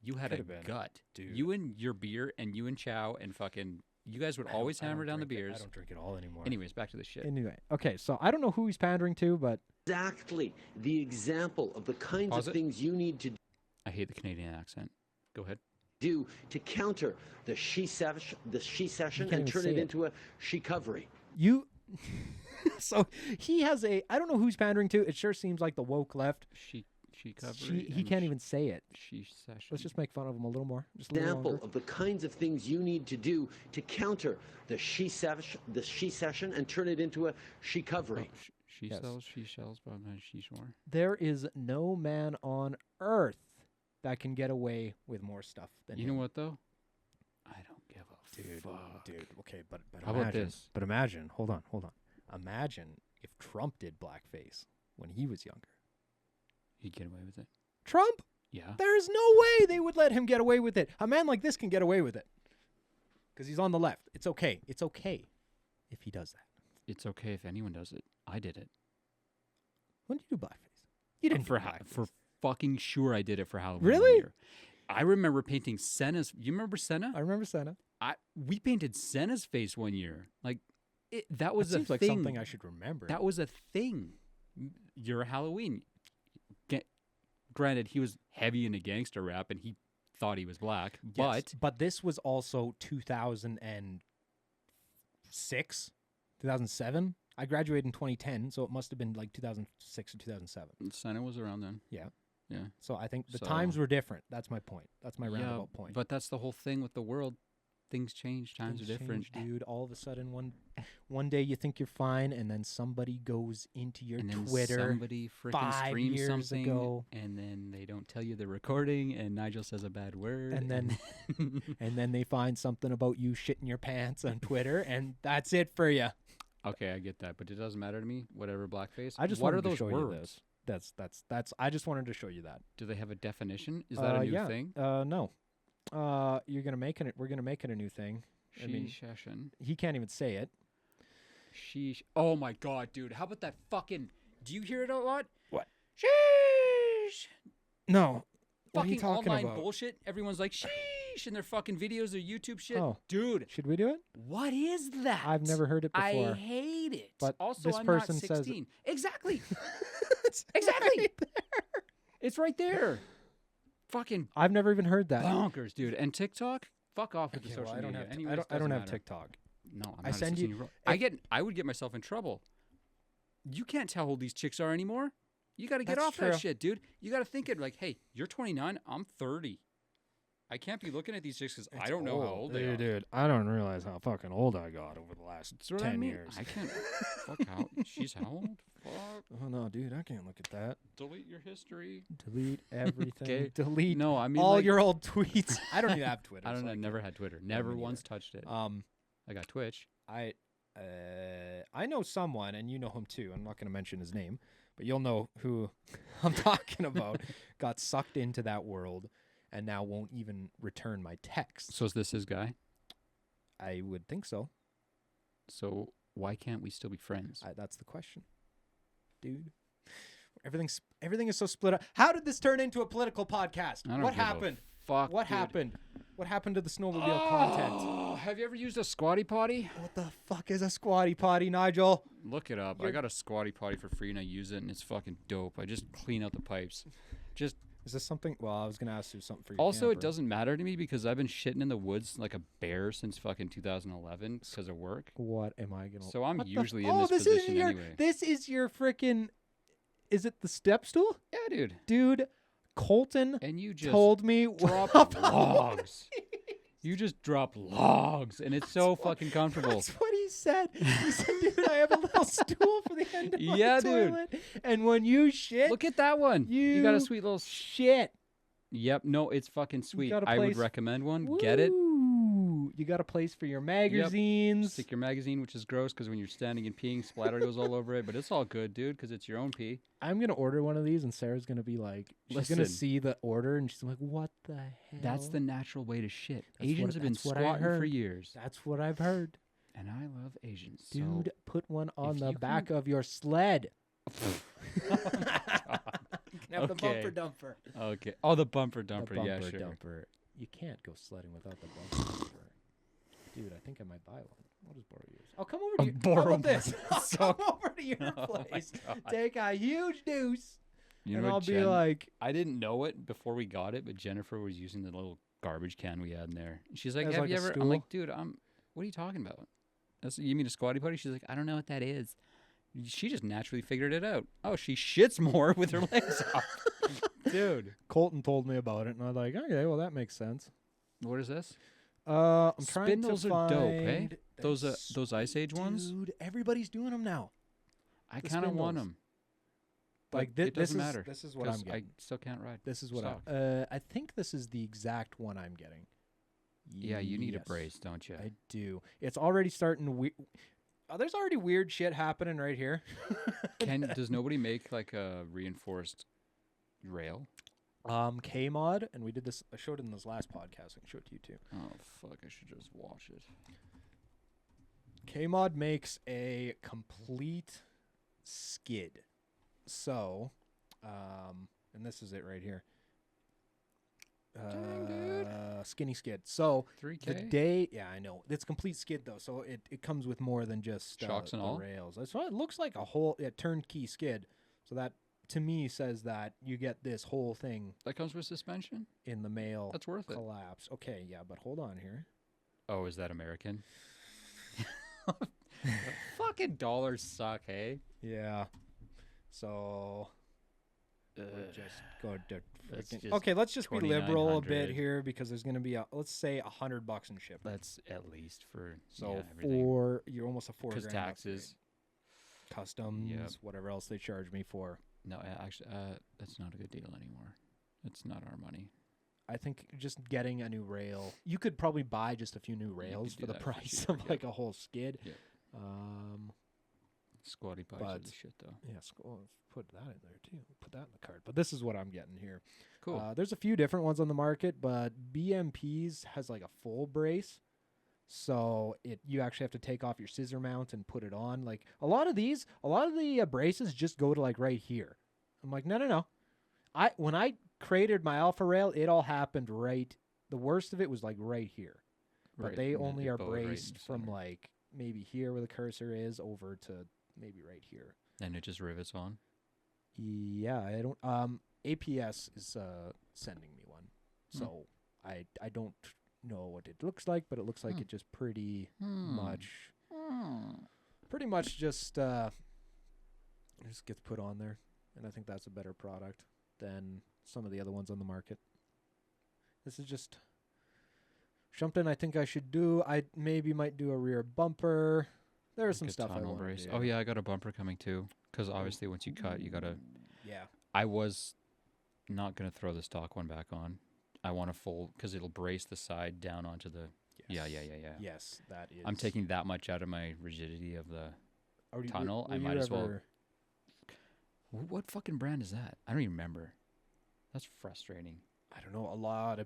you had a Could've been. gut, Dude. You and your beer, and you and Chow, and fucking. You guys would I don't- always I don't hammer down the drink it. beers. I don't drink it all anymore. Anyways, back to the shit. Anyway, okay. So I don't know who he's pandering to, but exactly the example of the kinds Pause of it. things you need to I hate the Canadian accent. Go ahead. do to counter the she-session can't and even turn say it it. into a she-covery. You. So he has a. I don't know who's pandering to. It sure seems like the woke left. She covered. He can't even say it. She session. Let's just make fun of him a little more. Just a little Example longer. of the kinds of things you need to do to counter the she-session and turn it into a she-covery. She Yes. sells, she shells, but not she shore. There is no man on earth that can get away with more stuff than You him. know what though? I don't give a fuck. Dude. Okay, but How imagine, about this? But imagine. Hold on. Imagine if Trump did blackface when he was younger. He'd get away with it. Trump? Yeah. There's no way they would let him get away with it. A man like this can get away with it because he's on the left. It's okay. It's okay if he does that. It's okay if anyone does it. I did it. When did you do blackface? You didn't for do blackface. for fucking sure I did it for Halloween. Really? one year. I remember painting Senna's. You remember Senna? I remember Senna. We painted Senna's face one year. Like that was That a seems like thing. something I should remember. That was a thing. Your Halloween. Granted, he was heavy into gangster rap and he thought he was black, Yes, but this was also 2006, 2007. I graduated in 2010, so it must have been like 2006 or 2007. but Senna was around then. Yeah. Yeah. So I think the So- times were different. That's my point. That's my Yeah, roundabout point. But that's the whole thing with the world. Things change. Times Things are different. change, dude. All of a sudden, one day you think you're fine, and then somebody goes into your And then Twitter. somebody freaking 5 streams years something, ago. and then they don't tell you they're recording, and Nigel says a bad word, And then and then they find something about you shitting your pants on Twitter, and that's it for you. okay, I get that, but it doesn't matter to me. Whatever, blackface. I just what wanted are those to show words? you this. That's. I just wanted to show you that. Do they have a definition? Is that a new yeah. thing? No. You're gonna make it. We're gonna make it a new thing. I mean, She-session. he can't even say it. Oh my god, dude! How about that fucking? Do you hear it a lot? What? Sheesh. No. What are Fucking you talking online about? bullshit. Everyone's like sheesh in their fucking videos, their YouTube shit. Oh. Dude, Should we do it? what is that? I've never heard it before. I hate it. But also, this I'm person not says it. 16. Exactly. It's Exactly. right there. It's right there. Fucking I've never even heard that. bonkers, dude. And TikTok? Fuck off with the Okay, social well, I don't media. have. Anyways, I don't doesn't have matter. TikTok. No, I'm I not send a you- 16-year-old. I would get myself in trouble. You can't tell how old these chicks are anymore. You got to get That's off true. that shit, dude. You got to think it like, hey, you're 29, I'm 30. I can't be looking at these chicks because I don't know how old they are. Dude, I don't realize how fucking old I got over the last That's what 10 I mean. years. I can't. Fuck how. She's how old? Fuck. Oh no, dude, I can't look at that. Delete your history. Delete everything. Okay. Delete No, I mean all like, your old tweets. I don't even have Twitter. I don't so know. can't. Never had Twitter. Never me once touched it. I got Twitch. I know someone, and you know him too. I'm not going to mention his name, but you'll know who I'm talking about. Got sucked into that world, and now won't even return my texts. So is this his guy? I would think so. So why can't we still be friends? That's the question, dude. Everything is so split up. How did this turn into a political podcast? I don't What give a happened? Fuck. What dude. happened? What happened to the snowmobile content? Oh, have you ever used a squatty potty? What the fuck is a squatty potty, Nigel? Look it up. I got a squatty potty for free and I use it and it's fucking dope. I just clean out the pipes. Just Is this something? Well, I was gonna ask you something for you. also, it doesn't matter to me because I've been shitting in the woods like a bear since fucking 2011 because of work. What am I gonna? So I'm What the usually f- in oh, this is position your, anyway. This is your freaking. Is it the step stool, Yeah, dude. dude? Colton And you just told me drop about logs. You just drop logs, and it's so fucking comfortable. That's what he said. He said, "Dude, I have a little stool for the end of Yeah, my dude. toilet, and when you shit, Look at that one. You got a You sweet little. shit. Yep. No, it's fucking sweet. got a I would place- recommend one. Get it. Woo. You got a place for your magazines. Stick your magazine, which is gross because when you're standing and peeing, splatter goes all over it. But it's all good, dude, because it's your own pee. I'm gonna order one of these, and Sarah's gonna be like, she's gonna Listen. see the order, and she's like, "What the hell?" That's the natural way to shit. That's Asians what- have been that's what I squatting for heard. years, That's what I've heard, and I love Asians. dude. Put one on if the you back of your sled. Have the Okay. bumper dumper. So, okay. Oh, the bumper The dumper. bumper Yeah, sure. dumper. You can't go sledding without the bumper dumper. Dude, I think I might buy one. I'll just borrow yours. I'll come over A to you. How about borrow this? I'll so- come over to your Oh my place, God. take a huge deuce, You and know I'll what, be Jen- like, I didn't know it before we got it, but Jennifer was using the little garbage can we had in there. And she's like, As "Have like you a ever?" I'm stool? like, "Dude, what are you talking about? You mean a squatty potty?" She's like, "I don't know what that is." She just naturally figured it out. Oh, she shits more with her legs up. Dude, Colton told me about it, and I was like, okay, well that makes sense. what is this? I'm trying Spindles to are find dope, eh? Those Ice Age ones. Dude, everybody's doing them now. I the kind of want spindles. them. But Like it doesn't matter. This is what I'm 'cause I getting. still can't ride. This is what stock. I think this is the exact one I'm getting. Yeah, you need a Yes, brace, don't you? I do. It's already starting. There's already weird shit happening right here. Does nobody make like a reinforced rail? K-Mod, and we did this. I showed it in this last podcast. I can show it to you too. Oh fuck! I should just watch it. K-Mod makes a complete skid. So, and this is it right here. Dang, dude. Skinny skid. So the 3K. day, yeah, I know it's complete skid though. So it comes with more than just Shocks and the all? rails. So it looks like a whole turnkey skid. So that to me says that you get this whole thing That comes with suspension. in the mail. That's worth it. collapse. Okay, yeah, but hold on here. Oh, is that American? Fucking dollars suck, hey? Yeah. So we'll just go to That's freaking- just okay, let's just be liberal a bit 2,900. here because there's going to be let's say $100 in shipping. That's at least for So everything. you're almost a $4 'Cause grand taxes. upgrade. Customs, Yep. whatever else they charge me for. No, actually, that's not a good deal anymore. It's not our money. I think just getting a new rail, you could probably buy just a few new rails do for the that for price cheaper, of yep. like a whole skid. Yep. Um, Squatty potties are But- the shit, though. yeah, put that in there too. Put that in the cart. But this is what I'm getting here. Cool. There's a few different ones on the market, but BMP's has like a full brace. So you actually have to take off your scissor mount and put it on. Like a lot of the braces just go to like right here. I'm like, no. When I created my Alpha Rail, it all happened right. The worst of it was like right here. But Right, they and only it are bowed right in the braced from center. like maybe here where the cursor is over to maybe right here. And it just rivets on. Yeah, I don't. APS is sending me one, so I don't know what it looks like, but it looks like it just pretty much just gets put on there, and I think that's a better product than some of the other ones on the market. This is just something I think I should do. I maybe might do a rear bumper. There's some Like a stuff I tunnel want brace. to do. Oh yeah, I got a bumper coming too. Because obviously, once you cut, you gotta. Yeah. I was not gonna throw the stock one back on. I want to fold because it'll brace the side down onto the. Yeah. Yes, that is. I'm taking that much out of my rigidity of the Are you- tunnel. were I you might as well. ever- What fucking brand is that? I don't even remember. That's frustrating. I don't know. A lot of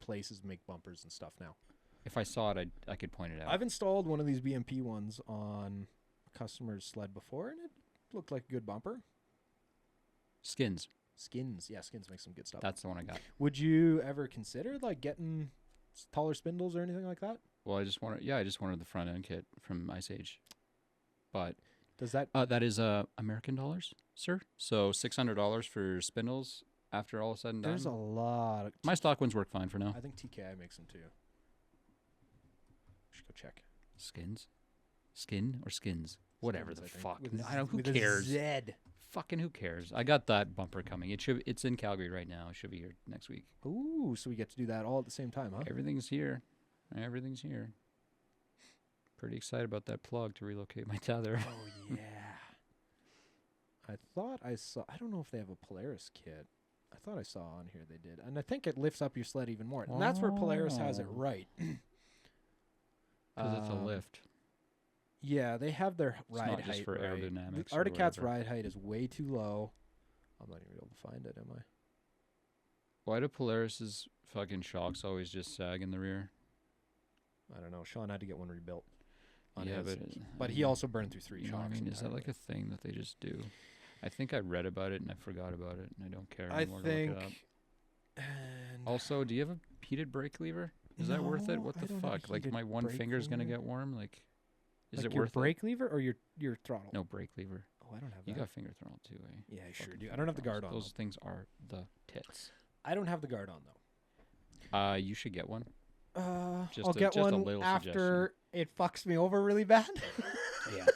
places make bumpers and stuff now. If I saw it, I could point it out. I've installed one of these BMP ones on a customer's sled before, and it looked like a good bumper. Skins. Skins makes some good stuff. That's the one I got. Would you ever consider like getting taller spindles or anything like that? Well, I just wanted the front end kit from Ice Age, but Does that? that is American dollars, sir. So $600 for spindles after all is said and done. There's a lot. My stock ones work fine for now. I think TKI makes them too. Should go check. Skins, skin or skins, whatever Skins, the I think. fuck. With a I don't. Who with a cares? Z. Fucking who cares? I got that bumper coming. It's in Calgary right now. It should be here next week. Ooh, so we get to do that all at the same time, huh? Everything's here. Everything's here. Pretty excited about that plug to relocate my tether. Oh yeah. I thought I saw. I don't know if they have a Polaris kit. I thought I saw on here they did, and I think it lifts up your sled even more. And that's where Polaris has it Oh. right. Because it's a lift. Yeah, they have their It's ride not height just for right. aerodynamics The or Articat's whatever. ride height is way too low. I'm not even able to find it, am I? Why do Polaris's fucking shocks always just sag in the rear? I don't know. Sean had to get one rebuilt. On Yeah, his. but He also burned through 3 you know what I shocks. mean, is that like a thing that they just do? I think I read about it and I forgot about it and I don't care anymore to look it up. And Also, do you have a heated brake lever? Is that worth it? No, What I the don't have a fuck? Like heated my one brake finger's gonna lever. get warm? Like, Is Like it your worth brake lever or your throttle? No brake lever. Oh, I don't have You that. got finger throttle too, eh? Yeah, I sure Fucking do. I finger don't have the guard throttles. on. Those things are the tits. I don't have the guard on though. You should get one. Just I'll get just a one little after it fucks me over really bad. Yeah.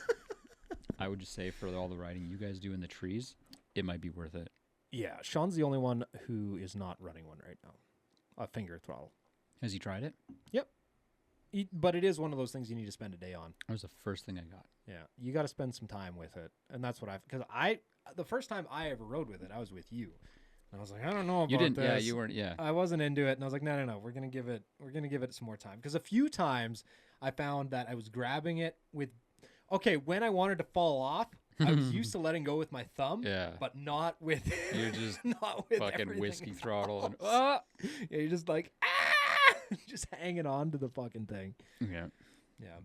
I would just say for all the riding you guys do in the trees, it might be worth it. Yeah, Sean's the only one who is not running one right now. A finger throttle. Has he tried it? Yep. But it is one of those things you need to spend a day on. That was the first thing I got. Yeah, you got to spend some time with it, and that's what because the first time I ever rode with it, I was with you, and I was like, I don't know about You didn't. this. Yeah, you weren't. Yeah. I wasn't into it, and I was like, no, we're gonna give it some more time because a few times I found that I was grabbing it with, when I wanted to fall off, I was used to letting go with my thumb, Yeah. but not with You're just not with fucking everything whiskey else. throttle and Yeah, you're just like just hanging on to the fucking thing. yeah. Yeah,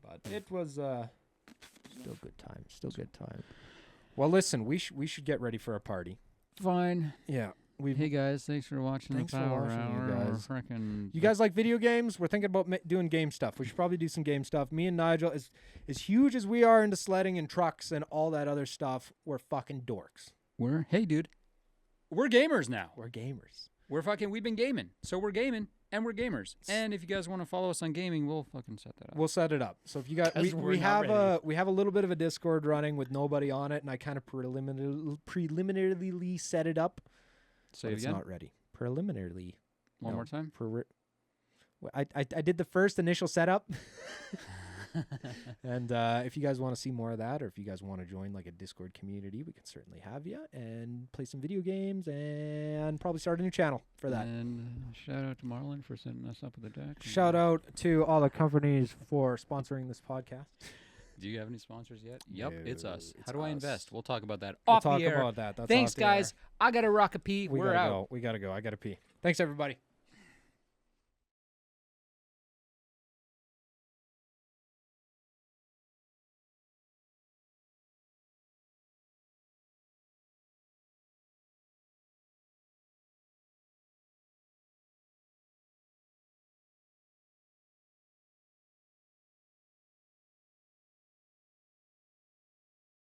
but it was still good time. Still good time. Well, listen, we should get ready for a party. Fine. Yeah, Hey guys, thanks for watching Thanks the for Power watching, you Hour. guys. Frickin' You guys like video games? We're thinking about doing game stuff. We should probably do some game stuff. Me and Nigel, as huge as we are into sledding and trucks and all that other stuff, we're fucking dorks. Hey dude, we're gamers now. We're gamers. We've been gaming, so we're gaming and we're gamers. And if you guys want to follow us on gaming, we'll fucking set that up. We'll set it up. So if you got, 'Cause we're we not have a little bit of a Discord running with nobody on it, and I kind of preliminarily set it up. Say but it it's again. not ready. Preliminarily. One more time. I did the first initial setup. And if you guys want to see more of that, or if you guys want to join like a Discord community, we can certainly have you and play some video games and probably start a new channel for that. And shout out to Marlon for setting us up with the deck. Shout out to all the companies for sponsoring this podcast. Do you have any sponsors yet? Yep, No, it's us. it's How do I us. invest? We'll talk about that We'll off talk the air. about that. That's Thanks, off the air. guys. I got to rock a pee. We We're gotta out. go. We gotta go. I gotta pee. Thanks, everybody.